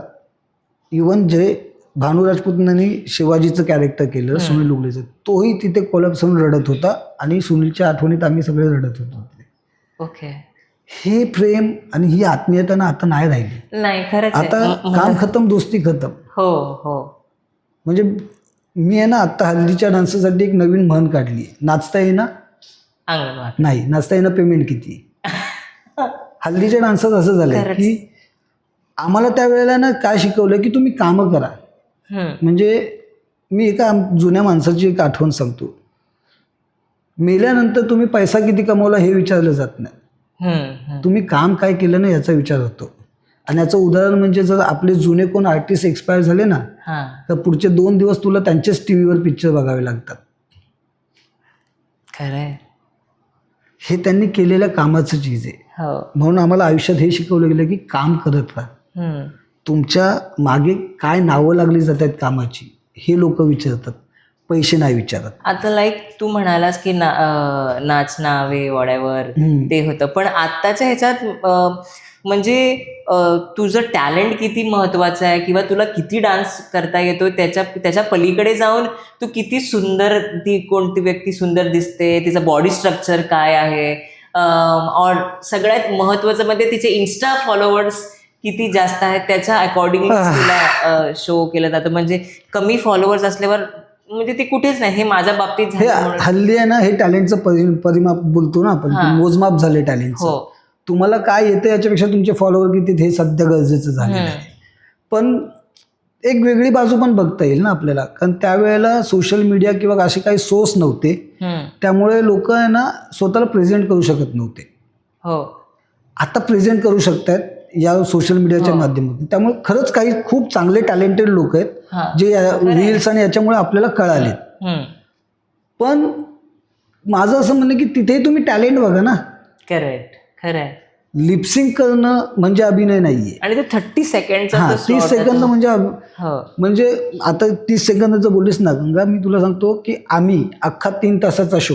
इवन जे भानू राजपूतांनी शिवाजीचं कॅरेक्टर केलं सुनील उगलेचं, तोही तिथे कोलॅप्स होऊन रडत होता. आणि सुनीलच्या आठवणीत आम्ही सगळे रडत होतो. ओके. हे प्रेम आणि ही आत्मीयता ना आता नाही राहिली. नाही, खरंच. आता काम खतम, दोस्ती खतम. हो हो. म्हणजे मी आहे ना आता हल्दीच्या डान्ससाठी एक नवीन म्हण काढली, नाचता येईना नाही, नाचता येईना पेमेंट किती. हल्दीच्या डान्सात असं झालं की आम्हाला त्यावेळेला ना काय शिकवलं की तुम्ही कामं करा. म्हणजे मी एका जुन्या माणसाची एक आठवण सांगतो. मेल्यानंतर तुम्ही पैसा किती कमवला हे विचारलं जात नाही, तुम्ही काम काय केलं ना याचा विचार होतो. आणि याचं उदाहरण म्हणजे जर आपले जुने कोण आर्टिस्ट एक्सपायर झाले ना, तर पुढचे 2 दिवस तुला त्यांच्याच टीव्हीवर पिक्चर बघावे लागतात. खरंय. हे त्यांनी केलेल्या कामाचं चीज आहे. म्हणून आम्हाला आयुष्यात हे शिकवलं गेलं की काम करत राहा. तुमच्या मागे काय नावं लागली जातात कामाची हे लोक विचारतात, पैसे नाही विचारत. आता लाईक तू म्हणालास की नाच नावे वॉडेवर ते होतं, पण आत्ताच्या ह्याच्यात म्हणजे तुझं टॅलेंट किती महत्त्वाचं आहे किंवा तुला किती डान्स करता येतो त्याच्या पलीकडे जाऊन तू किती सुंदर, ती कोणती व्यक्ती सुंदर दिसते, तिचं बॉडी स्ट्रक्चर काय आहे, और सगळ्यात महत्त्वाचं म्हणजे तिचे इन्स्टा फॉलोअर्स किती जास्त आहेत त्याच्या अकॉर्डिंगली तुला शो केलं जातं. म्हणजे कमी फॉलोअर्स असल्यावर म्हणजे ते कुठेच नाही. हे माझ्या बाबतीत झालं. हल्ली आहे ना हे टॅलेंटचं परिमाप बोलतो ना आपण, मोजमाप झाले टॅलेंटचं. तुम्हाला काय येतं याच्यापेक्षा तुमचे फॉलोअर किती हे सध्या गरजेचं झालेलं आहे. पण एक वेगळी बाजू पण बघता येईल ना आपल्याला, कारण त्यावेळेला सोशल मीडिया किंवा असे काही सोर्स नव्हते, त्यामुळे लोक आहे ना स्वतःला प्रेझेंट करू शकत नव्हते. हो, आता प्रेझेंट करू शकतात. या सोशल मीडियाच्या हो. माध्यमातून. त्यामुळे खरंच काही खूप चांगले टॅलेंटेड लोक आहेत हा. जे रील्स आणि याच्यामुळे आपल्याला कळाले. पण माझं असं म्हणणं की तिथेही तुम्ही टॅलेंट बघा ना. करेक्ट, खरंय. लिपसिंग करणं म्हणजे अभिनय नाहीये. आणि ते 30 सेकंडचा हा, 30 सेकंद म्हणजे हो. म्हणजे आता 30 सेकंदाचं बोललीस ना गंगा, मी तुला सांगतो की आम्ही अख्खा 3 तासाचा शो,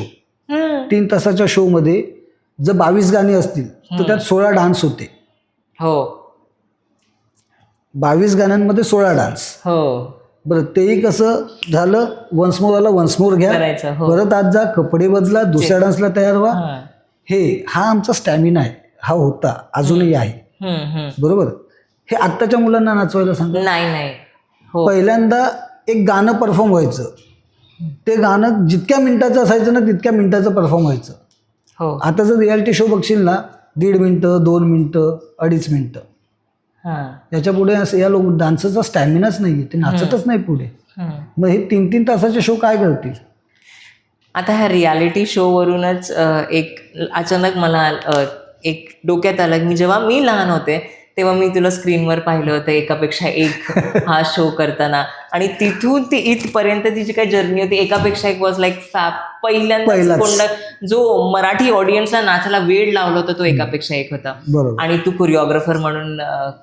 3 तासाच्या शो मध्ये जर 22 गाणी असतील तर त्यात 16 डान्स होते. हो 22 गाण्यांमध्ये 16 डान्स. हो बरं, तेही कसं झालं, वन्स मोर आला वन्स मोर घ्या, करायचं. हो परत आज जा, कपडे बदला, दुसऱ्या डान्सला तयार व्हा. हा आमचा स्टॅमिना आहे, हा होता, अजूनही आहे. बरोबर. हे आत्ताच्या मुलांना नाचवायला सांगा. नाही. हो पहिल्यांदा एक गाणं परफॉर्म व्हायचं, ते गाणं जितक्या मिनिटाचं असायचं ना तितक्या मिनिटाचं परफॉर्म व्हायचं. हो आता जर रियालिटी शो बघशील ना, 1.5 मिनिटं, 2 मिनिटं, 2.5 मिनिटं, याच्या पुढे असं या लोक डान्सरचा स्टॅमिनाच नाही, ते नाचतच नाही पुढे. मग हे 3-3 तासाचे शो काय करतील. आता ह्या रियालिटी शोवरूनच एक अचानक मला एक डोक्यात आलं की जेव्हा मी लहान होते तेव्हा मी तुला स्क्रीनवर पाहिलं होतं एकापेक्षा एक हा शो करताना, आणि तिथून ती इथपर्यंत तिची काय जर्नी होती, एकापेक्षा एक वॉज लाईक पहिल्यांदा जो मराठी ऑडियन्सला नाचायला वेळ लावला होता तो एकापेक्षा एक होता. बरोबर. आणि तू कोरिओग्राफर म्हणून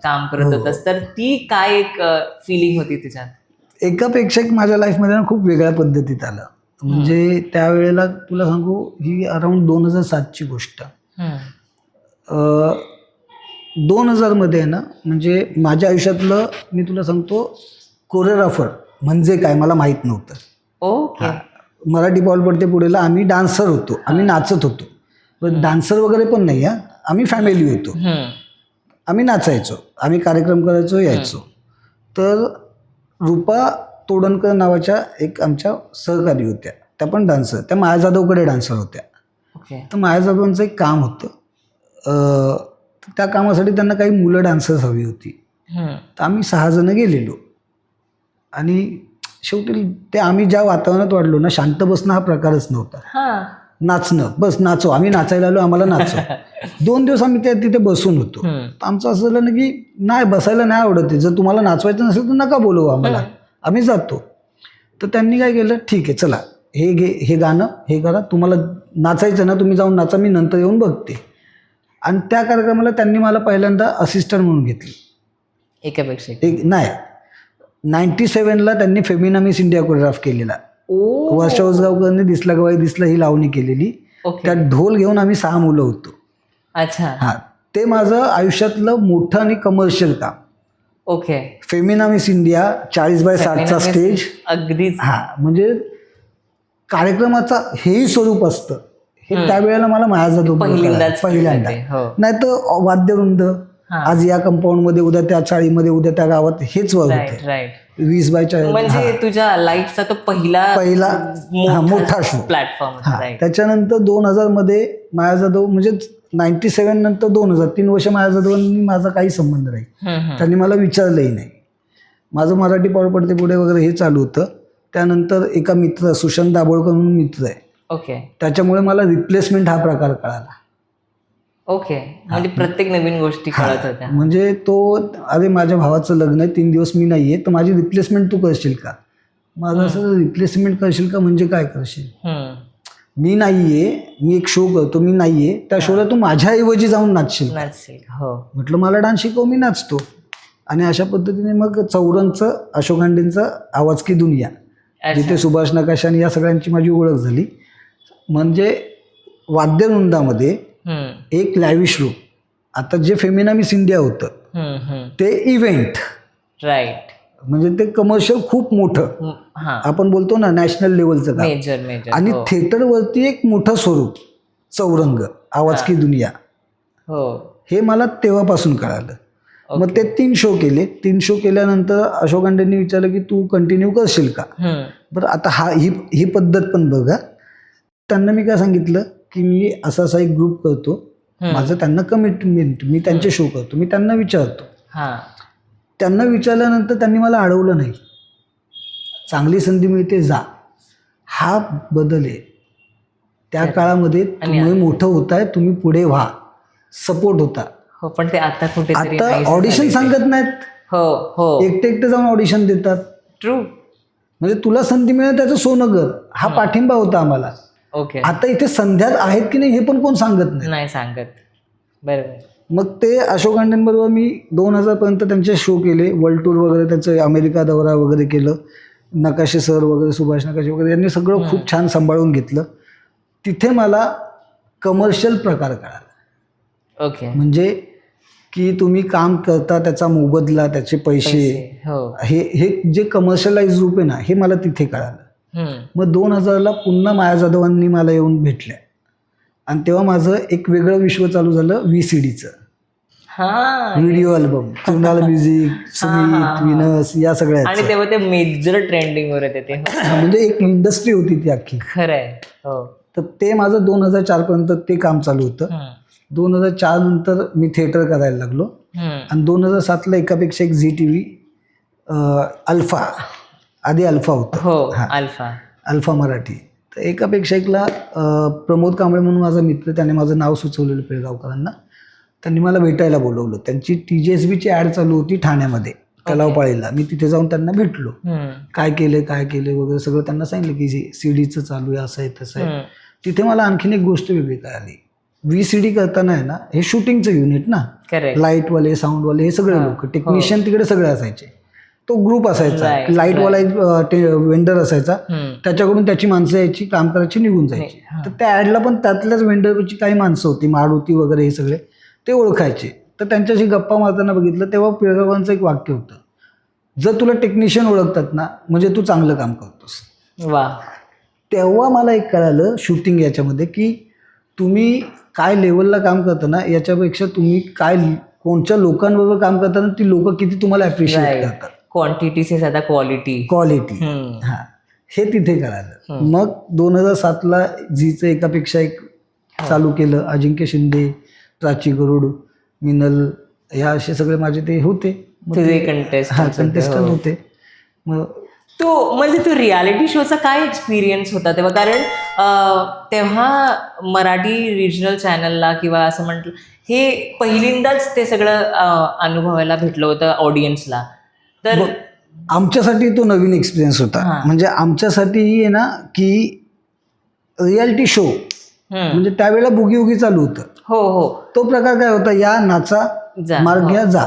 काम करत होतास, तर ती काय एक फिलिंग होती तिच्यात. एकापेक्षा एक माझ्या लाईफमध्ये ना खूप वेगळ्या पद्धतीत आलं. म्हणजे त्यावेळेला तुला सांगू, ही अराउंड 2007ची गोष्ट. 2000 मध्ये ना, म्हणजे माझ्या आयुष्यातलं मी तुला सांगतो, कोरिओग्राफर म्हणजे काय मला माहीत नव्हतं. ओके. मराठी बॉल पडते पुढेला आम्ही डान्सर होतो, आम्ही नाचत होतो. पण डान्सर वगैरे पण नाही, आम्ही फॅमिली होतो, आम्ही नाचायचो, आम्ही कार्यक्रम करायचो, यायचो. तर रूपा तोडणकर नावाच्या एक आमच्या सहकारी होत्या, त्या पण डान्सर, त्या माया जाधवकडे डान्सर होत्या. तर माया जाधवांचं एक काम होतं, त्या कामासाठी त्यांना काही मुलं डान्सर्स हवी होती. तर आम्ही 6 जण गेलेलो. आणि शेवटी ते आम्ही ज्या वातावरणात वाढलो ना, शांत बसणं हा प्रकारच नव्हता. नाचणं, बस नाचो, आम्ही नाचायला आलो, आम्हाला नाचो. 2 दिवस आम्ही तिथे बसून होतो. आमचं असं झालं ना की नाही, बसायला नाही आवडत, जर तुम्हाला नाचवायचं नसेल तर नका बोलवू आम्हाला, आम्ही जातो. तर त्यांनी काय केलं, ठीक आहे चला, हे घे, हे गाणं हे करा, तुम्हाला नाचायचं ना तुम्ही जाऊन नाचा, मी नंतर येऊन बघते. आणि त्या कार्यक्रमाला त्यांनी मला पहिल्यांदा असिस्टंट म्हणून घेतलं. एकापेक्षा एक नाही, 97ला त्यांनी फेमिना मिस इंडिया कोरिओग्राफ केलेला. वर्षा उसगावकरने दिसला गवाई दिसला ही लावणी केलेली. त्यात ढोल घेऊन आम्ही 6 मुलं होतो. अच्छा. हा, ते माझं आयुष्यातलं मोठं आणि कमर्शियल काम. ओके. फेमिना मिस इंडिया 40x60चा स्टेज. अगदीच. हा, म्हणजे कार्यक्रमाचा हेही स्वरूप असतं, हे त्यावेळेला मला माया जाधव पहिल्यांदा. नाही तर वाद्यवृंद, आज या कंपाऊंड मध्ये, उद्या त्या चाळीमध्ये, उद्या त्या गावात, हेच होतं. 20x40 म्हणजे तुझ्या लाईफचा तो पहिला मोठा शो प्लॅटफॉर्म. त्याच्यानंतर 2000 मध्ये माया जाधव, म्हणजे 97 नंतर 2000 3 वर्ष माया जाधवांनी माझा काही संबंध नाही, त्यांनी मला विचारलंही नाही. माझं मराठी पाऊल पडते पुढे वगैरे हे चालू होतं. त्यानंतर एका मित्र, सुशांत दाभोळकर म्हणून मित्र आहे, ओके, त्याच्यामुळे मला रिप्लेसमेंट हा प्रकार कळाला. ओके. म्हणजे प्रत्येक नवीन गोष्टी कळत होत्या. म्हणजे तो, अरे माझ्या भावाचं लग्न आहे, 3 दिवस मी नाहीये, तर माझी रिप्लेसमेंट तू करशील का. माझं असं, रिप्लेसमेंट करशील का म्हणजे काय करशील, मी नाहीये, मी एक शो करतो, मी नाहीये, त्या शोला तू माझ्याऐवजी जाऊन नाचशील. म्हटलं मला डान्स शिकव, मी नाचतो. आणि अशा पद्धतीने मग चौरंगचं, अशोक हांडेंचं आवाज की दुनिया, जिथे सुभाष नकाशे आणि या सगळ्यांची माझी ओळख झाली. म्हणजे वाद्यवृंदामध्ये एक लॅविश रूप. आता जे फेमिना मिस इंडिया होतं ते इव्हेंट, राईट, म्हणजे ते कमर्शियल खूप मोठं, आपण बोलतो ना नॅशनल लेवलचं काम. मेजर. आणि थिएटरवरती एक मोठं स्वरूप चौरंग, आवाज की दुनिया, हे मला तेव्हापासून कळालं. मग ते 3 शो केले. 3 शो केल्यानंतर अशोक हांडेंनी विचारलं की तू कंटिन्यू करशील का. बरं, आता ही पद्धत पण बघा. त्यांना मी काय सांगितलं की मी असा एक ग्रुप करतो, माझं त्यांना कमिटमेंट, मी त्यांचे शो करतो, मी त्यांना विचारतो. त्यांना विचारल्यानंतर त्यांनी मला अडवलं नाही. चांगली संधी मिळते जा, हा बदल आहे. त्या काळामध्ये तुम्ही मोठं होताय, तुम्ही पुढे व्हा, सपोर्ट होता. हो, पण ते आता कुठेतरी आता नाहीसं ऑडिशन झालंय ते. सांगत नाहीत, हो हो, एकटे जाऊन ऑडिशन देतात. ट्रू. म्हणजे तुला संधी मिळेल त्याचं सोनं कर, हा पाठिंबा होता आम्हाला. ओके. आता इथे संध्यात आहेत की नाही हे पण कोण सांगत नाही. नाही सांगत. बरोबर. मग ते अशोक अंडेंबरोबर मी 2000 पर्यंत त्यांचे शो केले, वर्ल्ड टूर वगैरे, त्यांचं अमेरिका दौरा वगैरे केलं. नकाशे सर वगैरे, सुभाष नकाशे वगैरे यांनी सगळं खूप छान सांभाळून घेतलं. तिथे मला कमर्शियल प्रकार कळाला. ओके. म्हणजे की तुम्ही काम करता त्याचा मोबदला, त्याचे पैसे, हो. हे जे कमर्शियलाइज रूप आहे ना, हे मला तिथे कळालं. मग 2000ला पुन्हा माया जाधवांनी मला येऊन भेटल्या आणि तेव्हा माझं एक वेगळं विश्व चालू झालं VCDचं, हा. Video album, Kunal music, Sumit, Venus, या सगळ्या. आणि तेव्हा ते मेजर ट्रेंडिंग वर येते ते. म्हणजे एक इंडस्ट्री होती ती अख्खी. खरंय. हो. तर ते माझं 2004 पर्यंत ते काम चालू होतं. 2004 नंतर मी थिएटर करायला लागलो आणि 2007ला एकापेक्षा एक ZTV अल्फा, आधी अल्फा होतं. हो, हा, अल्फा मराठी. तर एकापेक्षा एकला प्रमोद कांबळे म्हणून माझा मित्र, त्याने माझं नाव सुचवलेलं पेळगावकरांना. त्यांनी मला भेटायला बोलवलं. त्यांची TJSBची ॲड चालू होती ठाण्यामध्ये, तलावपाळीला. मी तिथे जाऊन त्यांना भेटलो. काय केलं वगैरे सगळं त्यांना सांगितलं की CDचं चालू आहे, असं आहे तसं आहे. तिथे मला आणखीन एक गोष्ट वेगळी कळाली. VCD करताना आहे ना, हे शूटिंगचं युनिट ना, लाईटवाले, साऊंडवाले, हे सगळे लोक, टेक्निशियन तिकडे सगळे असायचे. तो ग्रुप असायचा, लाईटवाला एक वेंडर असायचा, त्याच्याकडून त्याची माणसं यायची, काम करायची, निघून जायची. तर त्या ॲडला पण त्यातल्याच वेंडरची काही माणसं होती, मारुती वगैरे, हे सगळे ते ओळखायचे. तर त्यांच्याशी गप्पा मारताना बघितलं तेव्हा पिळगावांचं एक वाक्य होतं, जर तुला टेक्निशियन ओळखतात ना, म्हणजे तू चांगलं काम करतोस. वा. तेव्हा मला एक कळालं शूटिंग याच्यामध्ये की तुम्ही काय लेवलला काम करता ना, याच्यापेक्षा तुम्ही काय कोणत्या लोकांबरोबर काम करताना ती लोक किती तुम्हाला ॲप्रिशिएट करतात. क्वांटिटी से ज्यादा क्वालिटी. हां, हे तिथे कळालं. मग 2007ला झीचं एकापेक्षा एक चालू केलं. अजिंक्य शिंदे, प्राची गरुड, मिनल, ह्या असे सगळे माझे ते होते. कंटेस्टंट होते. मग तो रियालिटी शोचा काय एक्सपिरियन्स होता तेव्हा? कारण तेव्हा मराठी रिजनल चॅनलला किंवा असं म्हटलं, हे पहिल्यांदाच ते सगळं अनुभवायला भेटलं होतं ऑडियन्सला. तर आमच्यासाठी तो नवीन एक्सपिरियन्स होता. म्हणजे आमच्यासाठी आहे ना की रियालिटी शो म्हणजे त्यावेळेला बुगी उगी चालू होतं. हो हो. तो प्रकार काय होता, या नाचा, मार्ग घ्या, जा.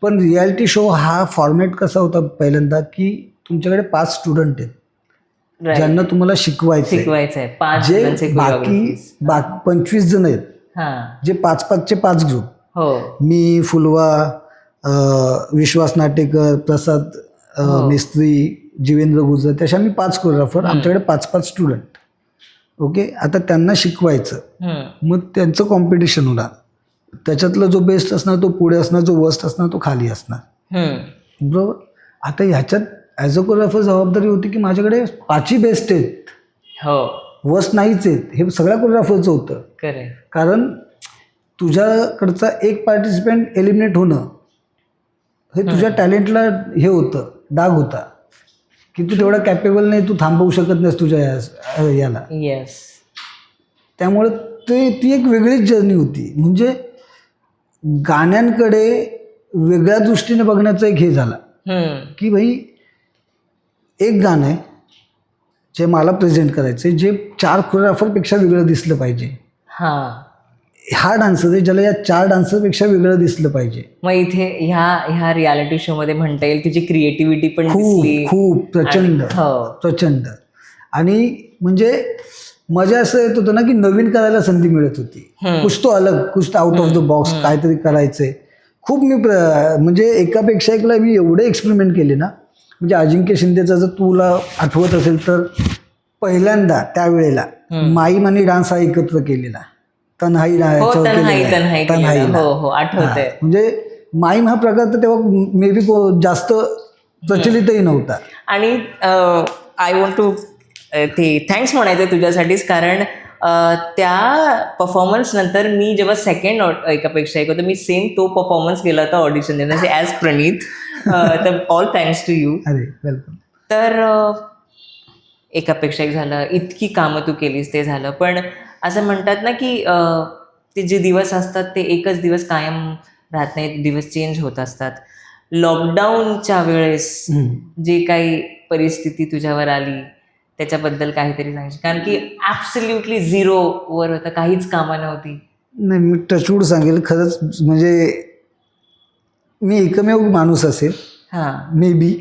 पण रियालिटी शो हा फॉर्मॅट कसा होता पहिल्यांदा की तुमच्याकडे 5 स्टुडंट आहेत ज्यांना तुम्हाला शिकवायचं आहे. जे बाकी 25 जण आहेत, जे 5-5चे 5 ग्रुप, मी, फुलवा, विश्वास नाटेकर, प्रसाद मिस्त्री, जिवेंद्र गुजर, तशा मी 5 कोरिओग्राफर, आमच्याकडे 5-5 स्टुडंट. ओके. आता त्यांना शिकवायचं, मग त्यांचं कॉम्पिटिशन होणार. त्याच्यातला जो बेस्ट असणार तो पुढे असणार, जो वर्स्ट असणार तो खाली असणार. बरोबर. आता ह्याच्यात ॲज अ कोरिओग्राफर जबाबदारी होती की माझ्याकडे 5ही बेस्ट आहेत, वर्स्ट नाहीच आहेत. हे सगळ्या कोरिओग्राफरचं होतं. कारण तुझ्याकडचा एक पार्टिसिपेंट एलिमिनेट होणं हे तुझ्या टॅलेंटला हे होतं, डाग होता की तू तेवढा कॅपेबल नाही, तू थांबवू शकत नाहीस तुझ्या याला. त्यामुळे ती एक वेगळीच जर्नी होती. म्हणजे गाण्यांकडे वेगळ्या दृष्टीने बघण्याचा एक हे झाला की भाई एक गाणं आहे जे मला प्रेझेंट करायचं आहे, जे 4 कोरिओग्राफरपेक्षा वेगळं दिसलं पाहिजे. हा डान्सर आहे ज्याला या 4 डान्सरपेक्षा वेगळं दिसलं पाहिजे. मग इथे ह्या रियालिटी शो मध्ये म्हणता येईल तुझी क्रिएटिव्हिटी पण खूप प्रचंड. आणि म्हणजे मजा असं येत होतं ना की नवीन करायला संधी मिळत होती. कुछ तो अलग, कुछ तो आउट ऑफ द बॉक्स, काहीतरी करायचंय. खूप मी म्हणजे एकापेक्षा एकला मी एवढे एक्सपेरिमेंट केले ना. म्हणजे अजिंक्य शिंदेचा जर तुला आठवत असेल तर पहिल्यांदा त्यावेळेला माईम आणि डान्स हा एकत्र केलेला, तन्हाई म्हणजे माईम हा प्रकार तर तेव्हा मे बी जास्त प्रचलितही नव्हता. आणि आय वॉन्ट टू थँक्स म्हणायचं तुझ्यासाठीच, कारण त्या परफॉर्मन्स नंतर मी जेव्हा सेकंड एकापेक्षा एक होतं, मी सेम तो परफॉर्मन्स केला होता ऑडिशन देण्यासाठी ॲज प्रणीत. तर all thanks to you. Welcome. तर एकापेक्षा एक झालं, इतकी कामं तू केलीस ते झालं. पण असं म्हणतात ना की ते जे दिवस असतात ते एकच दिवस कायम राहत नाही, दिवस चेंज होत असतात. लॉकडाऊनच्या वेळेस जे काही परिस्थिती तुझ्यावर आली त्याच्याबद्दल काहीतरी सांगायचं, कारण की ॲब्सल्युटली झिरोवर होतं, काहीच कामं नव्हती. नाही, मी टचवूड सांगेल खरंच, म्हणजे मी एकमेव माणूस असेल हां. मे बी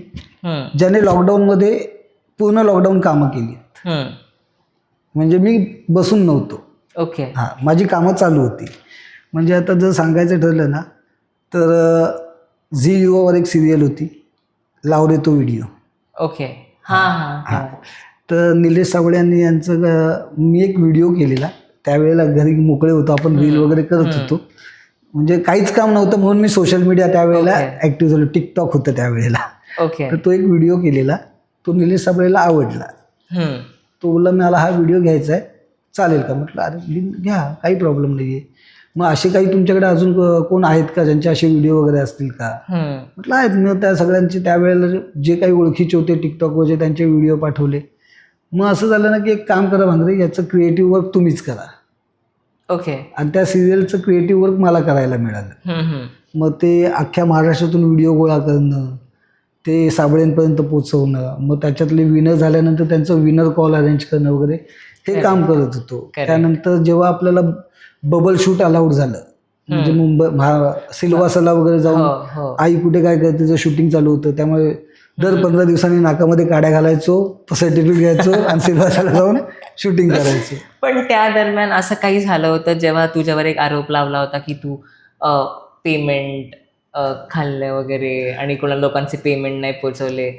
ज्याने लॉकडाऊनमध्ये पूर्ण लॉकडाऊन कामं केली. म्हणजे मी बसून नव्हतो. ओके. हां, माझी कामं चालू होती. म्हणजे आता जर सांगायचं ठरलं ना तर झी युवावर एक सिरियल होती, लाव रे तो व्हिडिओ. ओके. हां हां हां, तर निलेश साबळे यांचं मी एक व्हिडिओ केलेला. त्यावेळेला घरी मोकळे होतो आपण, रील वगैरे करत होतो. म्हणजे काहीच काम नव्हतं म्हणून मी सोशल मीडिया त्यावेळेला ॲक्टिव्ह झालो. टिकटॉक होतं त्यावेळेला. ओके. तर तो एक व्हिडिओ केलेला, तो निलेश साबळेला आवडला. तो बोलला मला हा व्हिडिओ घ्यायचा आहे, चालेल का? म्हटलं अरे घ्या, काही प्रॉब्लेम नाही आहे. मग असे काही तुमच्याकडे अजून कोण आहेत का ज्यांचे असे व्हिडिओ वगैरे असतील का? म्हटलं आहेत. मग त्या सगळ्यांचे त्यावेळेला जे काही ओळखीचे होते टिकटॉकवरचे त्यांचे व्हिडिओ पाठवले. मग असं झालं ना की एक काम करा भांगरे, याचं क्रिएटिव्ह वर्क तुम्हीच करा. ओके. आणि त्या सिरियलचं क्रिएटिव्ह वर्क मला करायला मिळालं. मग ते अख्ख्या महाराष्ट्रातून व्हिडिओ गोळा करणं, ते साबळेंपर्यंत पोचवणं, मग त्याच्यातले विनर झाल्यानंतर त्यांचं विनर कॉल अरेंज करणं वगैरे हे काम करत होतो. त्यानंतर जेव्हा आपल्याला बबल शूट अलाउड झालं, म्हणजे मुंबई सिल्वासाला वगैरे जाऊन आई कुठे काय करते तिचं शूटिंग चालू होतं. त्यामुळे दर 15 दिवसांनी नाकामध्ये काड्या घालायचो, सर्टिफिकेट घ्यायचो आणि सिल्वासाला जाऊन शूटिंग करायचं. पण त्या दरम्यान असं काही झालं होतं जेव्हा तुझ्यावर एक आरोप लावला होता की तू पेमेंट खाल्लं वगैरे आणि कोणा लोकांचे पेमेंट नाही पोचवले,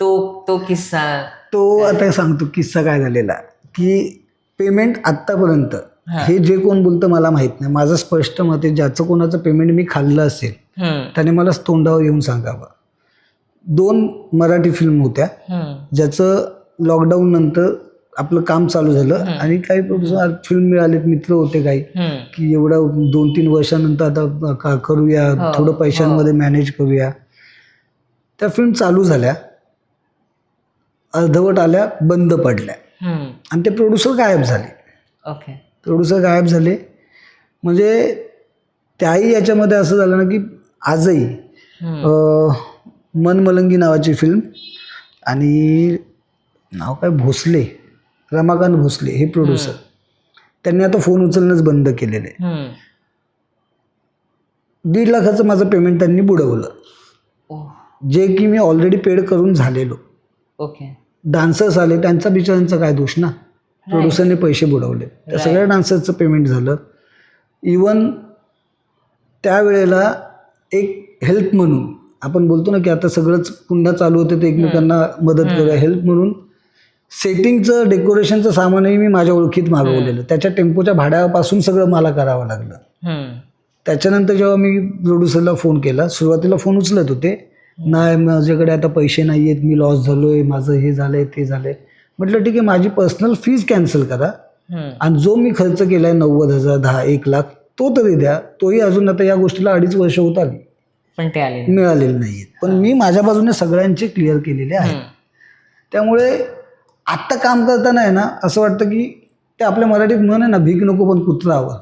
तो किस्सा? तो आता सांगतो किस्सा काय झालेला, की पेमेंट आत्तापर्यंत हे जे कोण बोलतं मला माहीत नाही, माझं स्पष्ट मत आहे ज्याचं कोणाचं पेमेंट मी खाल्लं असेल त्याने मला तोंडावर येऊन सांगावं. 2 मराठी फिल्म होत्या ज्याचं लॉकडाऊन नंतर आपलं काम चालू झालं आणि काही प्रोड्युसर फिल्म मिळालेत, मित्र होते काही, की एवढं 2-3 वर्षानंतर आता करूया, थोडं पैशांमध्ये मॅनेज करूया. त्या फिल्म चालू झाल्या, अर्धवट आल्या, बंद पडल्या आणि ते प्रोड्युसर गायब झाले. ओके. प्रोड्युसर गायब झाले म्हणजे त्याही याच्यामध्ये असं झालं ना की आजही मनमलंगी नावाची फिल्म आणि नाव काय भोसले, रमाकांत भोसले हे प्रोड्युसर, त्यांनी आता फोन उचलणंच बंद केलेलं आहे. 1.5 लाखाचं माझं पेमेंट त्यांनी बुडवलं, जे की मी ऑलरेडी पेड करून झालेलो. ओके. डान्सर्स आले, त्यांचा बिचारांचा काय दोष ना, प्रोड्युसरने पैसे बुडवले. त्या सगळ्या डान्सर्सचं पेमेंट झालं. इवन त्यावेळेला एक हेल्प म्हणून आपण बोलतो ना की आता सगळंच पुन्हा चालू होतं तर एकमेकांना मदत करूया, हेल्प म्हणून सेटिंगचं डेकोरेशनचं सामानही मी माझ्या ओळखीत मागवलेलं. त्याच्या टेम्पोच्या भाड्यापासून सगळं मला करावं लागलं. त्याच्यानंतर जेव्हा मी प्रोड्युसरला फोन केला, सुरुवातीला फोन उचलत होते, नाही माझ्याकडे आता पैसे नाही आहेत, मी लॉस झालो आहे, माझं हे झालं आहे ते झालं आहे. म्हटलं ठीक आहे, माझी पर्सनल फीज कॅन्सल करा आणि जो मी खर्च केला आहे 90,000, 10, 1 लाख तो तरी द्या. तोही अजून आता या गोष्टीला 2.5 वर्ष होत आली पण ते आले मिळालेले नाही आहेत. पण मी माझ्या बाजूने सगळ्यांचे क्लिअर केलेले आहेत. त्यामुळे आत्ता काम करताना आहे ना असं वाटतं की ते आपल्या मराठीत म्हण आहे ना, भीक नको पण कुत्रा हवा,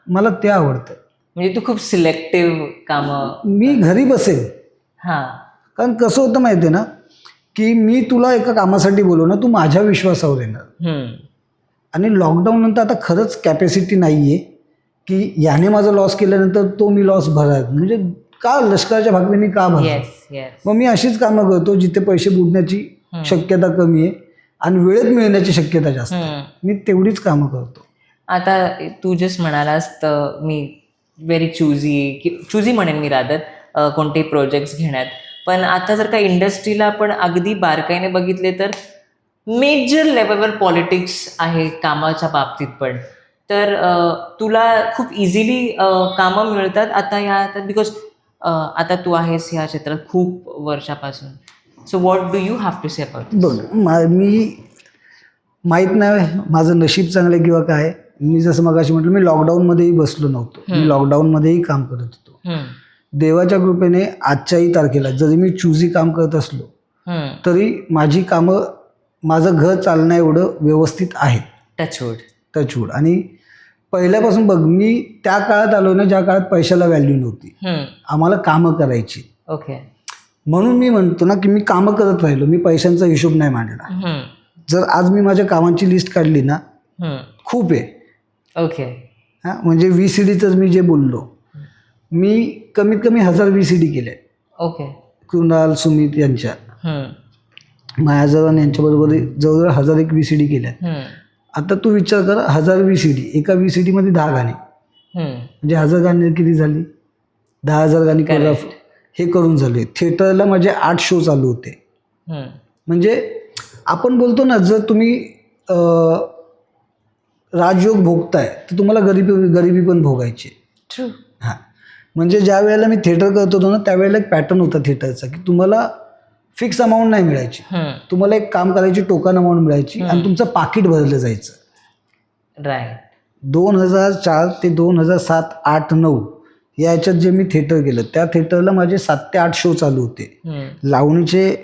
मला ते आवडतं. म्हणजे तू खूप सिलेक्टिव्ह कामं. मी घरी बसेल, कारण कसं होतं माहिती आहे ना की मी तुला एका कामासाठी बोलवणार, तू माझ्या विश्वासावर येणार. आणि लॉकडाऊन नंतर आता खरंच कॅपॅसिटी नाही आहे की याने माझा लॉस केल्यानंतर तो मी लॉस भरायचा. म्हणजे का लष्कराच्या भाकरीने का भरा. मग मी अशीच कामं करतो जिथे पैसे बुडण्याची शक्यता कमी आहे आणि वेळेत मिळण्याची शक्यता जास्त आहे. मी तेवढीच कामं करतो. आता तू जस्ट म्हणालास तर मी व्हेरी चुझी म्हणेन मी रादर कोणतेही प्रोजेक्ट्स घेण्यात. पण आता जर का इंडस्ट्रीला आपण अगदी बारकाईने बघितले तर मेजर लेवलवर पॉलिटिक्स आहे कामाच्या बाबतीत पण. तर तुला खूप इझिली कामं मिळतात आता ह्या, बिकॉज आता तू आहेस ह्या क्षेत्रात खूप वर्षापासून. So what do you have to say about? बघ, मी माहीत नाही माझं नशीब चांगलं किंवा काय. मी जसं मगाशी म्हटलं, मी लॉकडाऊनमध्येही बसलो नव्हतो, मी लॉकडाऊनमध्येही काम करत होतो. देवाच्या कृपेने आजच्याही तारखेला जरी मी चुजी काम करत असलो तरी माझी कामं, माझं घर चालण्या एवढं व्यवस्थित आहेत. टचवूड. टचवूड. आणि पहिल्यापासून बघ, मी त्या काळात आलो ना ज्या काळात पैशाला व्हॅल्यू नव्हती. आम्हाला कामं करायची. ओके. म्हणून मी म्हणतो ना की मी कामं करत राहिलो, मी पैशांचा हिशोब नाही मांडला. जर आज मी माझ्या कामांची लिस्ट काढली ना, खूप आहे. ओके. हां, म्हणजे VCDचंच मी जे बोललो, मी कमीत कमी 1000 VCD केले. ओके. कुणाल, सुमित यांच्या, मायाजवान यांच्याबरोबर जवळजवळ 1001 VCD केल्या. आता तू विचार कर, 1000 VCD, एका VCD मध्ये 10 गाणी, म्हणजे 1000 गाणी किती झाली? 10,000 गाणी कोरिओग्राफ हे करून झाले. थिएटरला माझे 8 शो चालू होते. म्हणजे आपण बोलतो ना, जर तुम्ही राजयोग भोगताय तर तुम्हाला गरिबी पण भोगायची. ट्रू. हां, म्हणजे ज्या वेळेला मी थिएटर करत होतो ना, त्यावेळेला एक पॅटर्न होता थिएटरचा की तुम्हाला फिक्स अमाऊंट नाही मिळायची. तुम्हाला एक काम करायची, टोकन अमाऊंट मिळायची आणि तुमचं पाकिट भरलं जायचं. राईट. 2004 ते 2007, 8, 9 याच्यात जे मी थिएटर केलं, त्या थिएटरला माझे 7 ते 8 शो चालू होते. लावणीचे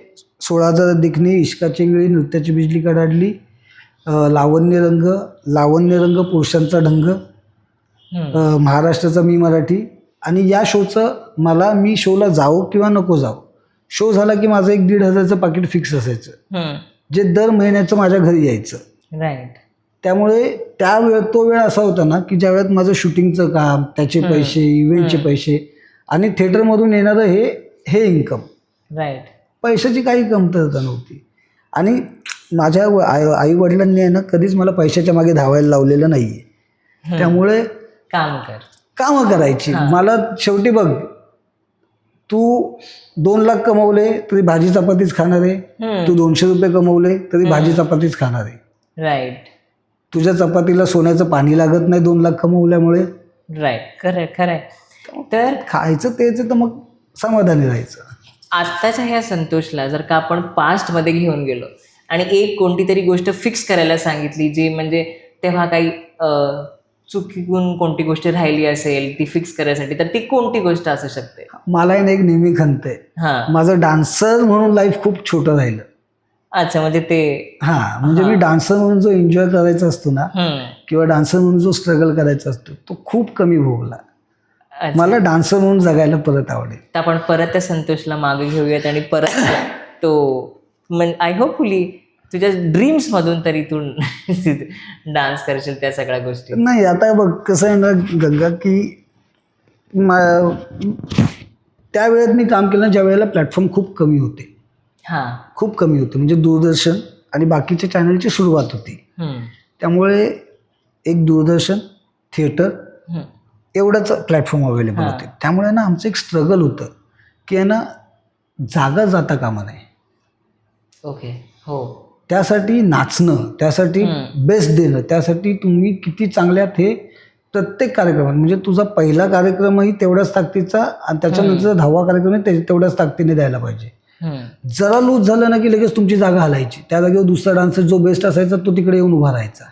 16,000 देखणी, इश्का चिंगळी, नृत्याची बिजली कडाडली, लावण्यरंग, पुरुषांचा ढंग, महाराष्ट्राचा मी मराठी. आणि या शोचं मी शोला जावो किंवा नको जावो, शो झाला की माझं 1,500-1,500चं पाकिट फिक्स असायचं, जे दर महिन्याचं माझ्या घरी यायचं. राईट. त्यामुळे तो वेळ असा होता ना की ज्या वेळेत माझं शूटिंगचं काम, त्याचे पैसे, इव्हेंटचे पैसे आणि थिएटरमधून येणारं हे इन्कम, राईट, पैशाची काही कमतरता नव्हती. आणि माझ्या आई वडिलांनी आहे ना कधीच मला पैशाच्या मागे धावायला लावलेलं नाही आहे. त्यामुळे कामं करायची. मला शेवटी बघ, तू 2 लाख कमवले तरी भाजी चपातीच खाणार आहे, तू 200 रुपये कमवले तरी भाजी चपातीच खाणार आहे. राईट. तुझ्या चपातीला सोन्याचं पाणी लागत नाही 2 लाख कमवल्यामुळे. राईट. खरंय. तर खायचं तेच तर मग समाधानी राहायचं. आत्ताच्या ह्या संतोषला जर का आपण पास्टमध्ये घेऊन गेलो आणि एक कोणती तरी गोष्ट फिक्स करायला सांगितली, जी म्हणजे तेव्हा काही चुकीतून कोणती गोष्ट राहिली असेल ती फिक्स करायसाठी, तर ती कोणती गोष्ट असू शकते? मला एक नेहमी खंत आहे, माझं डान्सर म्हणून लाईफ खूप छोटं राहिलं. अच्छा, म्हणजे ते म्हणजे मी डान्सर म्हणून जो एन्जॉय करायचा असतो ना, किंवा डान्सर म्हणून जो स्ट्रगल करायचा असतो तो खूप कमी भोगला. मला डान्सर म्हणून जगायला परत आवडेल. तर आपण परत त्या संतोषला मागे घेऊयात आणि परत तो आय होपफुली तुझ्या ड्रीम्समधून तरी तू डान्स करशील त्या सगळ्या गोष्टी. नाही, आता बघ कसं आहे ना गंगा, की त्या वेळेत मी काम केलं ज्या वेळेला प्लॅटफॉर्म खूप कमी होते. खूप कमी होते, म्हणजे दूरदर्शन आणि बाकीच्या चॅनलची सुरुवात होती. त्यामुळे एक दूरदर्शन, थिएटर एवढंच प्लॅटफॉर्म अवेलेबल होते. त्यामुळे ना आमचं एक स्ट्रगल होतं की आहे ना जागा जाता कामा नये. ओके. हो. त्यासाठी नाचणं, त्यासाठी बेस्ट देणं, त्यासाठी तुम्ही किती चांगल्यात हे प्रत्येक कार्यक्रमात, म्हणजे तुझा पहिला कार्यक्रमही तेवढ्याच ताकदीचा आणि त्याच्यानंतरचा 10वा कार्यक्रमही तेवढ्याच ताकदीने द्यायला पाहिजे. जरा लूज झालं ना की लगेच तुमची जागा हलायची. त्या जागेवर दुसरा डान्सर जो बेस्ट असायचा तो तिकडे येऊन उभा राहायचा.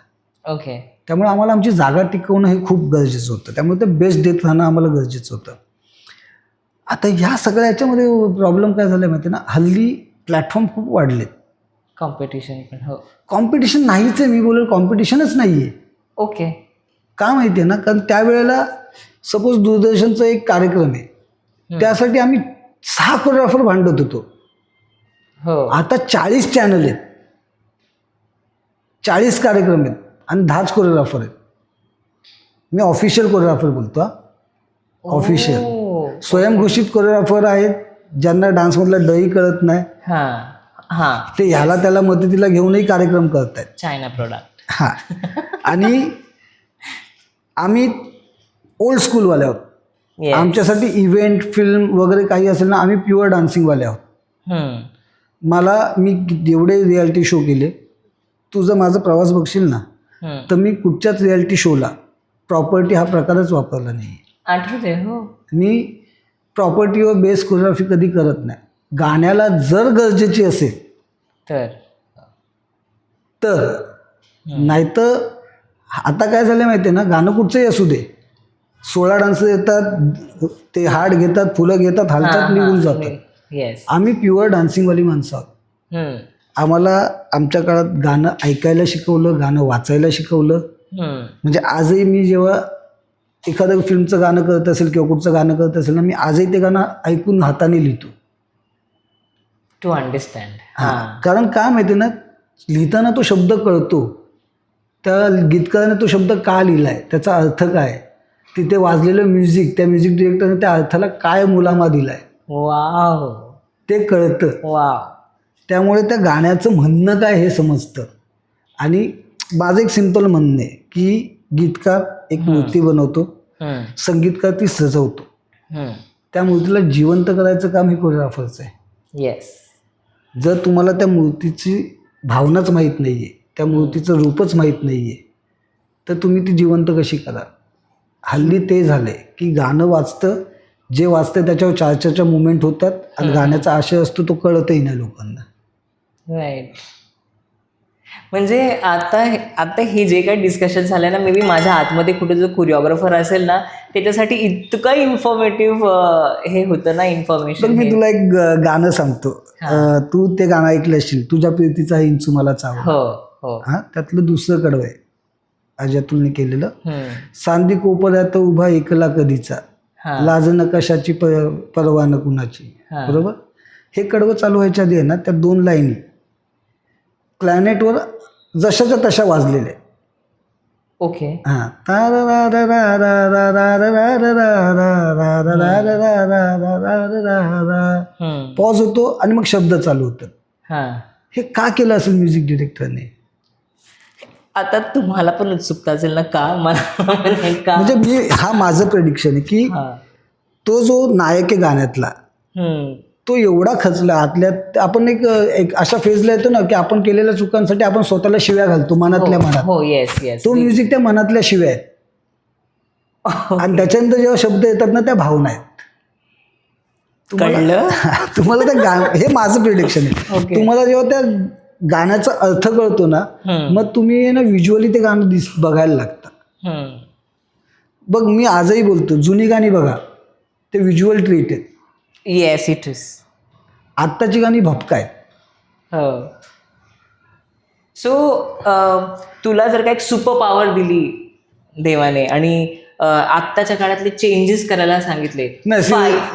ओके. त्यामुळे आम्हाला आमची जागा टिकवणं हे खूप गरजेचं होतं. त्यामुळे ते बेस्ट देत राहणं आम्हाला गरजेचं होतं. आता ह्या सगळ्या ह्याच्यामध्ये प्रॉब्लेम काय झाला माहिती ना, हल्ली प्लॅटफॉर्म खूप वाढलेत. कॉम्पिटिशन पण. हो, कॉम्पिटिशन नाहीच आहे. मी बोलेल कॉम्पिटिशनच नाही आहे. ओके. का माहिती आहे ना, कारण त्यावेळेला सपोज दूरदर्शनचा एक कार्यक्रम आहे, त्यासाठी आम्ही 6 कोरिओग्राफर भांडत होतो. आता 40 चॅनल आहेत, 40 कार्यक्रम आहेत आणि 10च कोरिओग्राफर आहेत. मी ऑफिशियल कोरिओग्राफर बोलतो. ऑफिशियल स्वयंघोषित कोरिओग्राफर आहेत ज्यांना डान्समधला डही कळत नाही. ते ह्याला त्याला मदतीला घेऊनही कार्यक्रम करतायत. China product. आणि आम्ही ओल्ड स्कूलवाले आहोत. आमच्यासाठी इव्हेंट, फिल्म वगैरे काही असेल ना, आम्ही प्युअर डान्सिंगवाले आहोत. मी जेवढे रियालिटी शो केले, तुझं माझा प्रवास बघशील ना, तर मी कुठच्याच रियालिटी शोला प्रॉपर्टी हा प्रकारच वापरला नाही. आठवते. हो. मी प्रॉपर्टीवर बेस कोरिओग्राफी कधी करत नाही. गाण्याला जर गरजेची असेल तर नाहीतर आता काय झालं माहिती आहे ना, गाणं कुठचंही असू दे, 16 डान्सर येतात, ते हार्ट घेतात, फुलं घेतात, हालतात, निघून जातात. आम्ही प्युअर डान्सिंगवाली माणसं आहोत. आम्हाला आमच्या काळात गाणं ऐकायला शिकवलं, गाणं वाचायला शिकवलं, म्हणजे आजही मी जेव्हा एखादं फिल्मचं गाणं करत असेल किंवा कुठचं गाणं करत असेल ना, मी आजही ते गाणं ऐकून हाताने लिहितो. To understand. कारण काय माहिती ना, लिहिताना तो शब्द कळतो, त्या गीतकाराने तो शब्द का लिहिलाय, त्याचा अर्थ काय, तिथे वाजलेलं म्युझिक, त्या म्युझिक डिरेक्टरने त्या अर्थाला काय मुलामा दिलाय वाव. ते कळतं. वाव. त्यामुळे त्या गाण्याचं म्हणणं काय हे समजतं. आणि माझं एक सिंपल म्हणणं आहे की गीतकार एक मूर्ती बनवतो, संगीतकार ती सजवतो, त्या मूर्तीला जिवंत करायचं काम हे कोरिओग्राफरचं आहे. येस. जर तुम्हाला त्या मूर्तीची भावनाच माहीत नाही आहे, त्या मूर्तीचं रूपच माहीत नाही आहे, तर तुम्ही ती जिवंत कशी करा. हल्ली ते झालं आहे की गाणं वाचतं, जे वाचतं त्याच्यावर चारच्या मुवमेंट होतात आणि गाण्याचा आशय असतो तो कळतही नाही लोकांना. राईट. म्हणजे आता हे जे काही डिस्कशन झालं ना, मे बी माझ्या आतमध्ये कुठे जो कोरिओग्राफर असेल ना, त्याच्यासाठी इतकं इन्फॉर्मेटिव्ह हे होतं ना, तर इन्फॉर्मेशन. मी तुला एक गाणं सांगतो, तू ते गाणं ऐकलं असशील, तुझ्या प्रीतीचा इंचू मला चावला. हो हो. हा, त्यातलं दुसरं कडवं आहे अजय अतुलने केलेलं. सांदी कोपऱ्यात उभा एकला कधीचा, लाज नकाशाची परवा न कुणाची. बरोबर. हे कडवं चालू व्हायच्या आधी आहे ना, त्या 2 लाईनी प्लॅनेटवर जशाच्या तशा वाजलेल्या. ओके. हां. पॉज होतो आणि मग शब्द चालू होतात. हे का केलं असेल म्युझिक डिरेक्टरने? आता तुम्हाला पण उत्सुकता असेल ना, का मला का? म्हणजे मी हा माझं प्रेडिक्शन आहे की तो जो नायक आहे गाण्यातला, तो एवढा खचला आतल्यात. आपण एक अशा फेजला येतो ना की आपण केलेल्या चुकांसाठी आपण स्वतःला शिव्या घालतो मनातल्या मनात. हो. Yes yes. तो म्युझिक त्या मनातल्या शिव्या आहेत, आणि त्याच्यानंतर जेव्हा शब्द येतात ना, त्या भावना आहेत. तुम्हाला त्या हे माझं प्रिडिक्शन आहे. तुम्हाला जेव्हा त्या गाण्याचा अर्थ कळतो ना, मग तुम्ही ना व्हिज्युअली ते गाणं बघायला लागतं. बघ, मी आजही बोलतो, जुनी गाणी बघा, ते व्हिज्युअल ट्रीट आहेत. Yes it is. आत्ताची गाणी भपका आहेत. हो. सो तुला जर का एक सुपर पॉवर दिली देवाने आणि आत्ताच्या काळातले चेंजेस करायला सांगितले, नाही,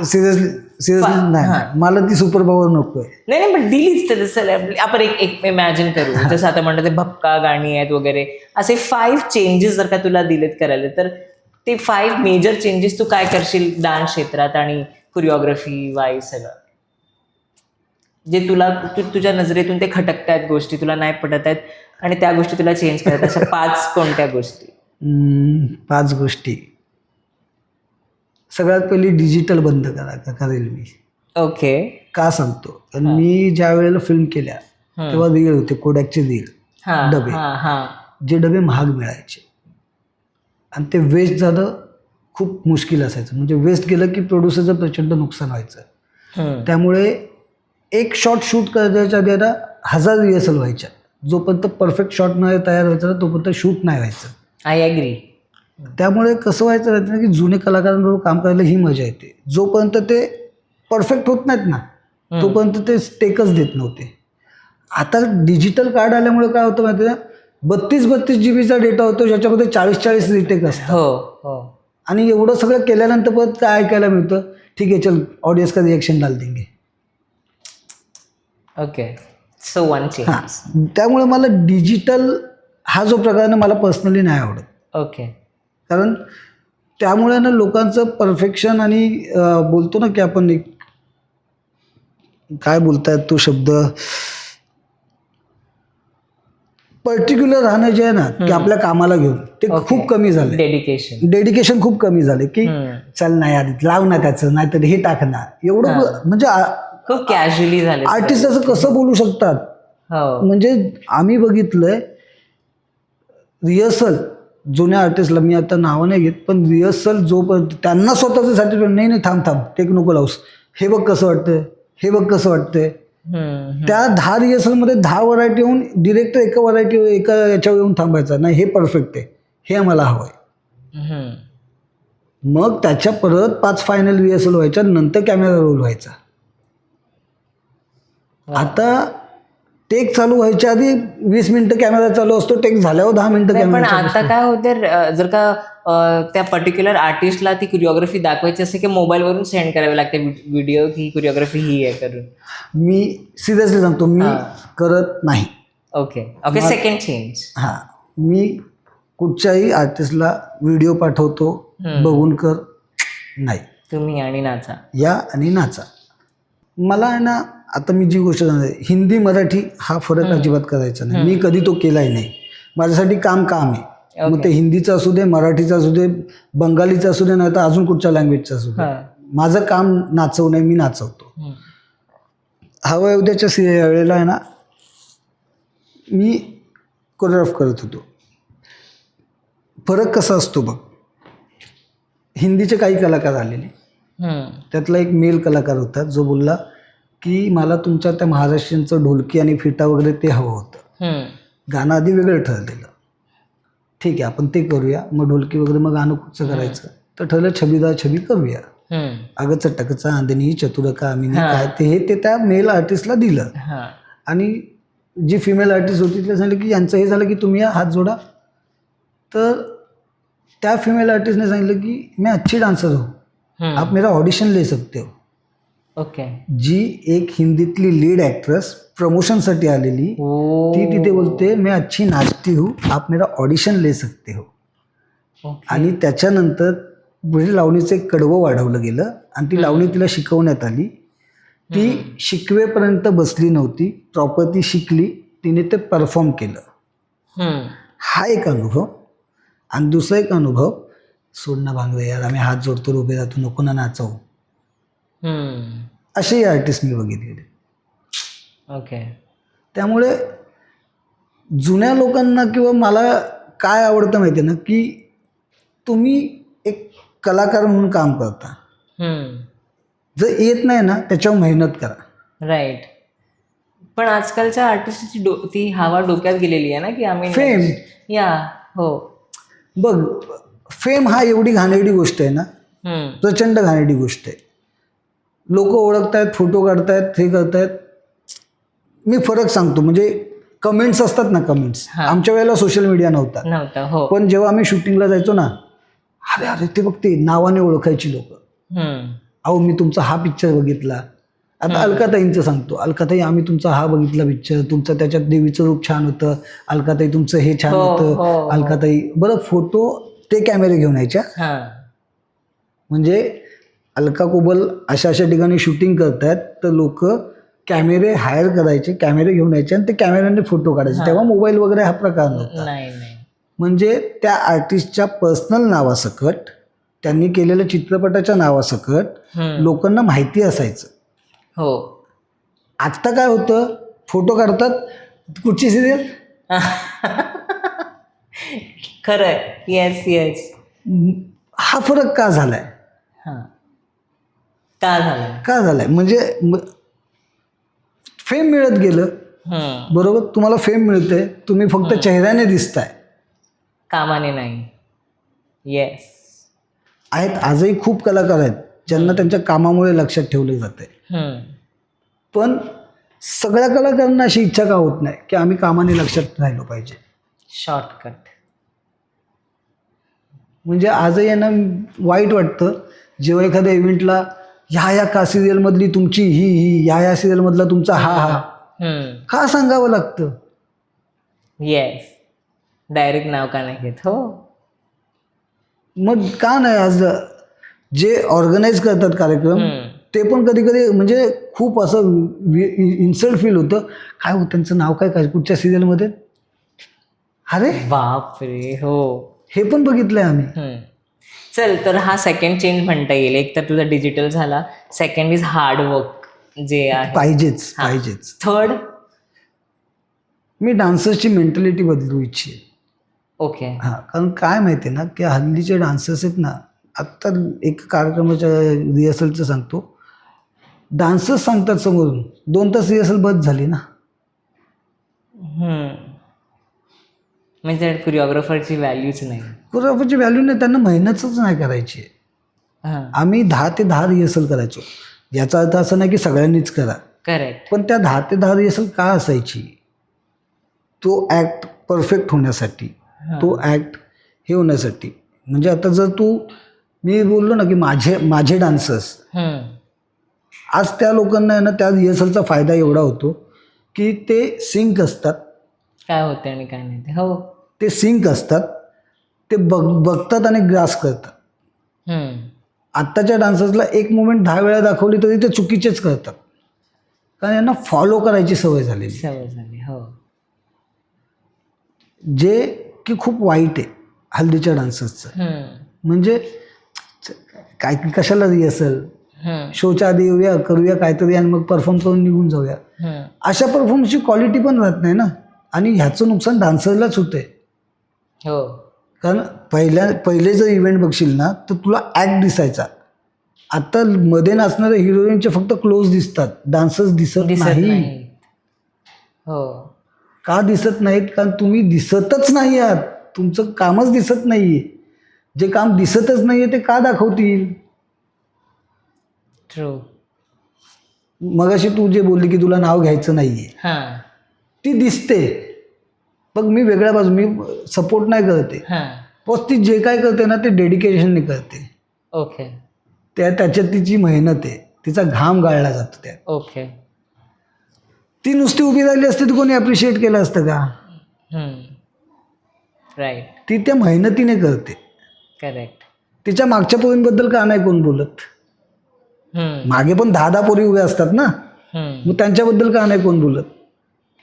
सिरियसली नाही, मला ती सुपर पॉवर नको आहे. नाही पण दिलीच तर. जसं आपण एक इमॅजिन करू, जसं आता म्हणतात ते भपका गाणी आहेत वगैरे, असे 5 चेंजेस जर का तुला दिलेत करायला, तर ते 5 मेजर चेंजेस तू काय करशील डान्स क्षेत्रात आणि कोरिओग्राफी वाईज सगळं, जे तुला तुझ्या नजरेतून ते खटकतायत गोष्टी, तुला नाही पटत आहेत आणि त्या गोष्टी तुला चेंज करायच्या, अशा 5 कोणत्या गोष्टी? 5 गोष्टी. सगळ्यात पहिली डिजिटल बंद करेल मी. ओके. का सांगतो? कारण मी ज्या वेळेला फिल्म केल्या तेव्हा रील होते, कोडॅकचे रील डबे, जे डबे महाग मिळायचे आणि ते वेस्ट झालं खूप मुश्किल असायचं. म्हणजे वेस्ट गेलं की प्रोड्युसरचं प्रचंड नुकसान व्हायचं. त्यामुळे एक शॉट शूट करायच्या आधी 1000 रिहर्सल व्हायच्या. जोपर्यंत परफेक्ट शॉट नाही तयार व्हायचा ना, तोपर्यंत शूट नाही व्हायचं. I agree. त्यामुळे कसं व्हायचं राहतं ना की जुने कलाकारांबरोबर काम करायला ही मजा येते. जोपर्यंत ते परफेक्ट होत नाहीत ना, तोपर्यंत ते टेकच देत नव्हते. आता डिजिटल कार्ड आल्यामुळे काय होतं माहिती आहे, 32 GB डेटा होतो, ज्याच्यामध्ये 40 रिटेक असतात. हो. आणि एवढं सगळं केल्यानंतर परत काय ऐकायला मिळतं, ठीक आहे चल ऑडियन्स का रिएक्शन डाल देंगे. ओके. So one change. त्यामुळे मला डिजिटल हा जो प्रकार ना, मला पर्सनली नाही आवडत. ओके. कारण त्यामुळे ना लोकांचं परफेक्शन आणि बोलतो ना की आपण एक काय बोलतायत तो शब्द, पर्टिक्युलर राहणं जे आहे ना की आपल्या कामाला घेऊन, ते खूप कमी झालं. डेडिकेशन खूप कमी झाले की चल नाही आधी लाव ना त्याचं, नाहीतर हे टाक ना, एवढं म्हणजे खूप कॅज्युअली झाले. आर्टिस्ट असं कसं बोलू शकतात? म्हणजे आम्ही बघितलंय रिहर्सल, जुन्या आर्टिस्टला मी आता नावं नाही घेत, पण रिहर्सल जोपर्यंत त्यांना स्वतःचं सर्टिफिकेट नाही थांब टेक नको लावूस, हे बघ कसं वाटतंय, हे बघ कसं वाटतंय. त्या 10 रिहर्सलमध्ये 10 व्हरायटी येऊन डिरेक्टर एका याच्यावर येऊन थांबायचा नाही, हे परफेक्ट आहे, हे आम्हाला हवं आहे. मग त्याच्या परत 5 फायनल रिहर्सल व्हायच्या, नंतर कॅमेरा रोल व्हायचा. आता टेक चालू व्हायच्या आधी 20 मिनिटं कॅमेरा चालू असतो, टेक झाल्यावर 10 मिनिटं पण कॅमेरा चालू आता असतो. काय होते, जर का त्या पर्टिक्युलर आर्टिस्टला ती कोरिओग्राफी दाखवायची असेल की मोबाईलवरून सेंड करावी लागते व्हिडिओ की कोरिओग्राफी ही आहे करून. मी सिरियसली सांगतो, मी करत नाही. Okay okay, second change. हां, मी कुठच्याही आर्टिस्टला व्हिडिओ पाठवतो, बघून कर, नाही. तुम्ही आणि नाचा. या आणि नाचा. मला आहे ना, आता मी जी गोष्ट सांगते, हिंदी मराठी हा फरक अजिबात करायचा नाही. मी कधी तो केलाही नाही. माझ्यासाठी काम आहे. मग ते हिंदीचं असू दे, मराठीचं असू दे, बंगालीचं असू दे, नाही तर अजून कुठच्या लँग्वेजचं असू दे, माझं काम नाचवणं, मी नाचवतो. हवं उद्याच्या वेळेला आहे ना, मी कोरिओग्राफ करत होतो. फरक कसा असतो बघ, हिंदीचे काही कलाकार आलेले, त्यातला एक मेल कलाकार होता जो बोलला की मला तुमच्या त्या महाराष्ट्रीयनचं ढोलकी आणि फिटा वगैरे ते हवं होतं. गाणं आधी वेगळं ठरलेलं. ठीक आहे, आपण ते करूया. मग ढोलकी वगैरे, मग गाणं कुठचं करायचं, तर ठरलं छबीदा छबी करूया. अगं चटकचा आंधनी चतुर कामिनी काय ते त्या मेल आर्टिस्टला दिलं. आणि जी फिमेल आर्टिस्ट होती तिला सांगितलं की यांचं हे झालं की तुम्ही या, हात जोडा. तर त्या फिमेल आर्टिस्टने सांगितलं की मैं अच्छी डान्सर हूँ, आप मेरा ऑडिशन ले सकते हो. ओके. जी एक हिंदीतली लीड ॲक्ट्रेस प्रमोशनसाठी आलेली, ती तिथे बोलते मैं अच्छी नाचती हूँ, आप मेरा ऑडिशन ले सकते हो. आणि त्याच्यानंतर पुढे लावणीचं एक कडवं वाढवलं गेलं आणि ती लावणी तिला शिकवण्यात आली. ती शिकवेपर्यंत बसली नव्हती, प्रॉपर ती शिकली, तिने ते परफॉर्म केलं. हा एक अनुभव. आणि दुसरा एक अनुभव, सोडणं भांगरे यार, आम्ही हात जोडतो, उभे राहतो, नको ना नाचवू, असेही आर्टिस्ट मी बघितलेले. ओके. त्यामुळे जुन्या लोकांना किंवा मला काय आवडतं माहिती आहे ना, की तुम्ही एक कलाकार म्हणून काम करता, जर येत नाही ना त्याच्यावर मेहनत करा. राईट. पण आजकालच्या आर्टिस्टची ती हवा डोक्यात गेलेली आहे ना की आम्ही फेम, या हो बघ, फेम हा एवढी घाणेरडी गोष्ट आहे ना, प्रचंड घाणेरडी गोष्ट आहे. लोक ओळखतायत, फोटो काढतायत, हे करतायत. मी फरक सांगतो, म्हणजे कमेंट्स असतात ना, कमेंट्स, आमच्या वेळेला सोशल मीडिया नव्हता. हो. पण जेव्हा आम्ही शूटिंगला जायचो ना, अरे अरे ते बघते, नावाने ओळखायची लोक. अहो मी तुमचा हा पिक्चर बघितला. आता अलकाताईंचं सांगतो, अलकाताई आम्ही तुमचा हा बघितला पिक्चर, तुमचं त्याच्यात देवीचं रूप छान होतं, अलकाताई तुमचं हे छान होतं, अलकाताई. बरं, फोटो ते कॅमेरे घेऊन यायच्या. म्हणजे अलका कोबल अशा ठिकाणी शूटिंग करतायत, तर लोक कॅमेरे हायर करायचे, कॅमेरे घेऊन यायचे आणि ते कॅमेऱ्याने फोटो काढायचे. तेव्हा मोबाईल वगैरे हा प्रकार नव्हता. म्हणजे त्या आर्टिस्टच्या पर्सनल नावासकट, त्यांनी केलेल्या चित्रपटाच्या नावासकट लोकांना माहिती असायचं. हो. आत्ता काय होतं, फोटो काढतात, कुठची सिरियल, खरंय. Yes yes. हा फरक का झालाय? का झालाय म्हणजे फेम मिळत गेलं, बरोबर, तुम्हाला फेम मिळते, तुम्ही फक्त चेहऱ्याने दिसताय, कामाने नाही. येस. आहेत आजही खूप कलाकार आहेत ज्यांना त्यांच्या कामामुळे लक्षात ठेवले जाते. पण सगळ्या कलाकारांना अशी इच्छा का होत नाही की आम्ही कामाने लक्षात राहिलो पाहिजे? शॉर्टकट. म्हणजे आजही यांना वाईट वाटतं जेव्हा एखाद्या इव्हेंटला ह्या का सिरियलमधली तुमची ही ह्या सिरियलमधला तुमचा हा का सांगावं लागतं? येस. डायरेक्ट नाव का नाही घेत? हो. मग का नाही, आज जे ऑर्गनाईज करतात कार्यक्रम ते पण कधी कधी म्हणजे खूप असं इन्सल्ट फील होतं. काय हो त्यांचं नाव काय काय कुठच्या सिरियलमध्ये? अरे बापरे. हो, हे पण बघितलंय आम्ही. चल, तर हा सेकंड चेंज म्हणता येईल. एक तर तुझा डिजिटल झाला, सेकंड इज हार्डवर्क जे आहे पाहिजेच. थर्ड, मी डान्सर्सची मेंटॅलिटी बदलू इच्छिते. ओके. कारण काय माहिती आहे ना की हल्लीचे डान्सर्स आहेत ना, आत्ता एक कार्यक्रमाच्या रिहर्सलचं सांगतो, डान्सर्स सांगतात समोरून 2 तास रिहर्सल बंद झाली ना. म्हणजे कोरिओग्राफरची व्हॅल्यूच नाही. कोरिओग्राफरची व्हॅल्यू नाही, त्यांना मेहनतच नाही करायची. आम्ही 10 ते 10 रिहर्सल करायचो. याचा अर्थ असं नाही की सगळ्यांनीच करा, करेक्ट. पण त्या 10 ते 10 रिहर्सल का असायची? तो ॲक्ट परफेक्ट होण्यासाठी, तो ॲक्ट हे होण्यासाठी, म्हणजे आता जर मी बोललो ना की माझे डान्सर्स, आज त्या लोकांना आहे ना त्या रिहर्सलचा फायदा एवढा होतो की ते सिंक असतात, काय होते आणि काय नाही ते. हो. ते सिंक असतात, ते बघतात आणि ग्रास करतात. आत्ताच्या डान्सर्सला एक मुवमेंट 10 वेळा दाखवली तरी ते चुकीचेच करतात, कारण यांना फॉलो करायची सवय झालेली, सवय झाली. हो. जे की खूप वाईट आहे हल्लीच्या डान्सर्सचं. म्हणजे काय कशाला रिहर्सल, शोच्या आधी येऊया, करूया काहीतरी आणि मग परफॉर्म करून निघून जाऊया. अशा परफॉर्मन्सची क्वालिटी पण राहत नाही ना, आणि ह्याचं नुकसान डान्सरलाच होतंय. हो. कारण पहिले जर इव्हेंट बघशील ना तर तुला ॲक्ट दिसायचा. आता मध्ये नाचणाऱ्या हिरोईनचे फक्त क्लोज दिसतात, डान्सर्स दिसत नाही. हो. का दिसत नाहीत? कारण तुम्ही दिसतच नाही आहात, तुमचं कामच दिसत नाहीये. जे काम दिसतच नाहीये ते का दाखवतील? ट्रू. मगाशी तू जे बोलली की तुला नाव घ्यायचं नाहीये, ती दिसते. बघ मी वेगळ्या बाजू, मी सपोर्ट नाही करते, पण ती जे काय करते ना ते डेडिकेशनने करते. ओके. त्याच्यात तिची मेहनत आहे, तिचा घाम गाळला जातो त्यात. ओके. ती नुसती उभी राहिली असते तर कोणी अप्रिशिएट केलं असतं का? राईट. ती त्या मेहनतीने करते. करेक्ट. तिच्या मागच्या पोरींबद्दल का नाही कोण बोलत? मागे पण 10 पोरी उभ्या असतात ना, मग त्यांच्याबद्दल का नाही कोण बोलत?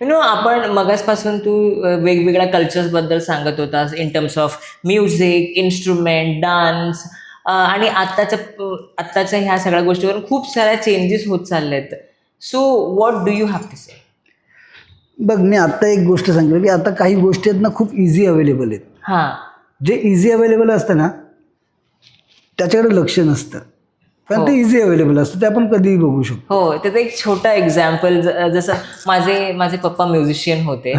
आपण मगासपासून तू वेगवेगळ्या कल्चर्स बद्दल सांगत होतास, in terms of music, instrument, dance, आणि आत्ताच्या ह्या सगळ्या गोष्टीवर खूप साऱ्या चेंजेस होत चालले आहेत. So what do you have to say? बघ मी आत्ता एक गोष्ट सांगितलं की आता काही गोष्टी आहेत ना खूप इझी अवेलेबल आहेत. जे इझी अवेलेबल असतं ना त्याच्याकडे लक्ष नसतं, कारण ते इझी अवेलेबल असतं, ते आपण कधीही बघू शकतो. हो. त्याचं एक छोटं एक्झाम्पल, जसं माझे पप्पा म्युझिशियन होते,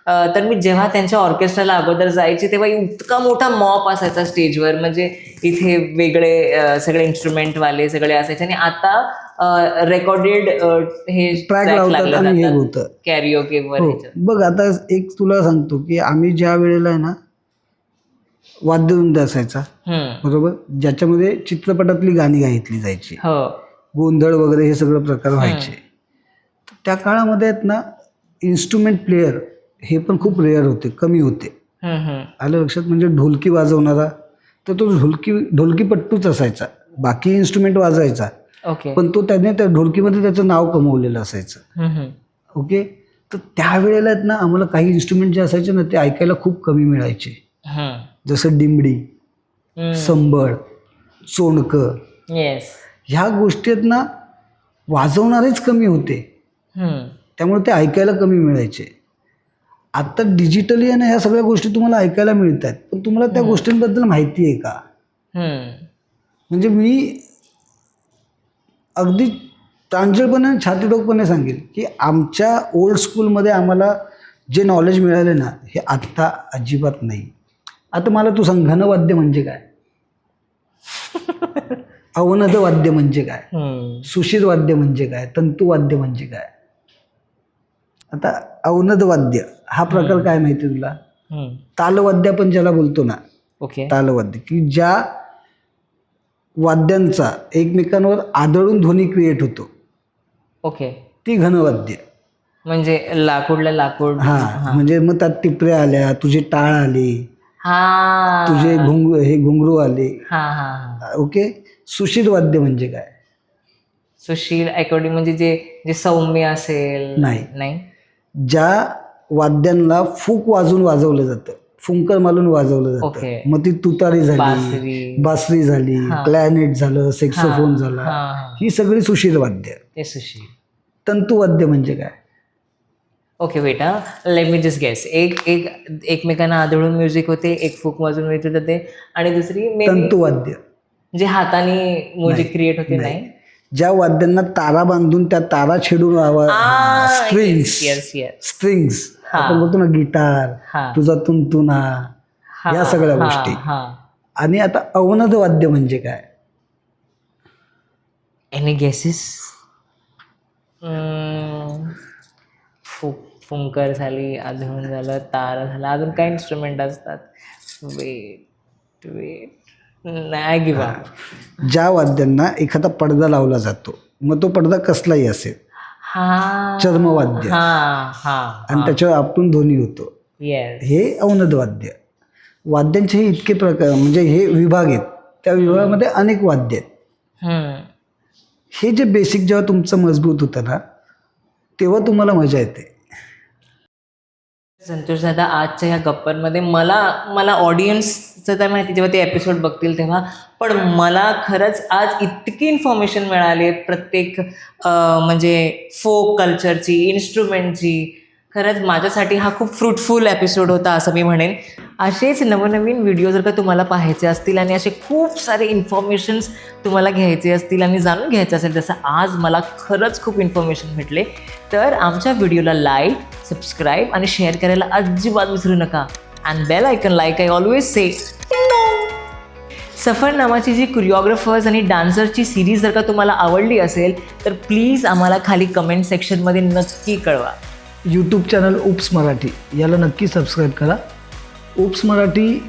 तर मी जेव्हा त्यांच्या ऑर्केस्ट्राला अगोदर जायचे तेव्हा इतका मोठा मॉप असायचा स्टेजवर, म्हणजे इथे वेगळे सगळे इन्स्ट्रुमेंटवाले सगळे असायचे. आणि आता रेकॉर्डेड हे ट्रॅक लावतात आणि हे होतं कॅरिओकेवर. बघ आता एक तुला सांगतो की आम्ही ज्या वेळेला आहे ना वाद्यवृंद असायचा, बरोबर, ज्याच्यामध्ये चित्रपटातली गाणी गायितली जायची, गोंधळ वगैरे हे सगळं प्रकार व्हायचे. त्या काळामध्ये आहेत ना इन्स्ट्रुमेंट प्लेयर हे पण खूप रेअर होते, कमी होते. आलं लक्षात? म्हणजे ढोलकी वाजवणारा तर तो ढोलकीपट्टूच असायचा, बाकी इन्स्ट्रुमेंट वाजवायचा, पण त्याने त्या ढोलकीमध्ये त्याचं नाव कमवलेलं असायचं. ओके. तर त्यावेळेला आहेत ना आम्हाला काही इन्स्ट्रुमेंट जे असायचे ना ते ऐकायला खूप कमी मिळायचे, जसं डिंबडी, संबळ, चोणकं. ह्या गोष्टी आहेत ना वाजवणारेच कमी होते, त्यामुळे ते ऐकायला कमी मिळायचे. आता डिजिटली आहे ना ह्या सगळ्या गोष्टी तुम्हाला ऐकायला मिळत आहेत, पण तुम्हाला त्या गोष्टींबद्दल माहिती आहे का? म्हणजे मी अगदी प्रांजळपणे छातीठोकपणे सांगेल की आमच्या ओल्ड स्कूलमध्ये आम्हाला जे नॉलेज मिळाले ना हे आत्ता अजिबात नाही. आता मला तू सांग, घनवाद्य म्हणजे काय? अवनद वाद्य म्हणजे काय? सुशीर वाद्य म्हणजे काय? तंतुवाद्य म्हणजे काय? आता अवनद वाद्य हा प्रकार काय माहिती तुला? तालवाद्य आपण ज्याला बोलतो ना, तालवाद्य, की ज्या वाद्यांचा एकमेकांवर आदळून ध्वनी क्रिएट होतो, ती घनवाद्य. म्हणजे लाकूडला लाकूड. म्हणजे मग त्यात टिपऱ्या आल्या, तुझे टाळ आले, तुझे घुंगरू आले. ओके. सुशील वाद्य म्हणजे काय? सुशील अकॉर्डिंग म्हणजे जे सौम्य असेल. नाही. ज्या वाद्यांना फूक वाजवलं जातं, फुंकर मारून वाजवलं जातं, मग ती तुतारी झाली, बासरी झाली, क्लॅनेट झालं, सेक्सोफोन झाला, ही सगळी सुशील वाद्य. ते सुशील. तंतुवाद्य म्हणजे काय? Okay, wait, let me just guess. एकमेकांना आदळून म्युझिक होते, एक फूक वाजून म्युझिक होते, आणि दुसरी तंतुवाद्य, जे हाताने म्युझिक क्रिएट होते. नाही. ज्या वाद्यांना तारा बांधून त्या तारा छेडून स्ट्रिंग्स आपण बोलतो ना, गिटार, तुझा तुंतुना, या सगळ्या गोष्टी. आणि आता अवनद वाद्य म्हणजे काय? Any guesses? फुंकर झाली, अधून झालं, तार झालं, अजून काय इन्स्ट्रुमेंट असतात? वेट नाही गिवा. ज्या वाद्यांना एखादा पडदा लावला जातो, मग तो पडदा कसलाही असेल, हा चर्मवाद्य, हा हा आणि त्याच्यावर आपण ध्वनी होतो, येस. हे अवनद वाद्य. वाद्यांचे हे इतके प्रकार, म्हणजे हे विभाग आहेत, त्या विभागामध्ये अनेक वाद्य आहेत. हे जे बेसिक जेव्हा तुमचं मजबूत होतं ना, तेव्हा तुम्हाला मजा येते. संतोष दादा, आजच्या या गप्पांमध्ये मला ऑडियन्सचं तर माहिती जेव्हा ते एपिसोड बघतील तेव्हा, पण मला खरंच आज इतकी इन्फॉर्मेशन मिळाली प्रत्येक म्हणजे फोक कल्चरची, इन्स्ट्रुमेंटची. खरंच माझ्यासाठी हा खूप फ्रुटफुल एपिसोड होता असं मी म्हणेन. असेच नवनवीन व्हिडिओ जर का तुम्हाला पाहायचे असतील आणि असे खूप सारे इन्फॉर्मेशन्स तुम्हाला घ्यायचे असतील आणि जाणून घ्यायचं असेल, जसं आज मला खरंच खूप इन्फॉर्मेशन भेटले, तर आमच्या व्हिडिओला लाईक, सबस्क्राईब आणि शेअर करायला अजिबात विसरू नका. And bell icon, like I always say. सफरनामाची जी कोरिओग्राफर्स आणि डान्सरची सिरीज जर का तुम्हाला आवडली असेल तर प्लीज आम्हाला खाली कमेंट सेक्शनमध्ये नक्की कळवा. यूट्यूब चॅनल उप्स मराठी याला नक्की सबस्क्राईब करा. उप्स मराठी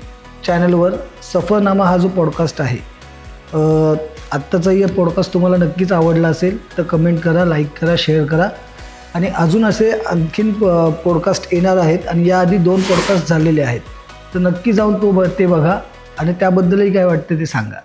चॅनलवर सफरनामा हा जो पॉडकास्ट आहे, आत्ताचा हे पॉडकास्ट तुम्हाला नक्कीच आवडला असेल तर कमेंट करा, लाईक करा, शेअर करा. आणि अजून असे आणखीन पॉडकास्ट येणार आहेत आणि याआधी 2 पॉडकास्ट झालेले आहेत, तर नक्की जाऊन ते बघा आणि त्याबद्दलही काय वाटतं ते सांगा.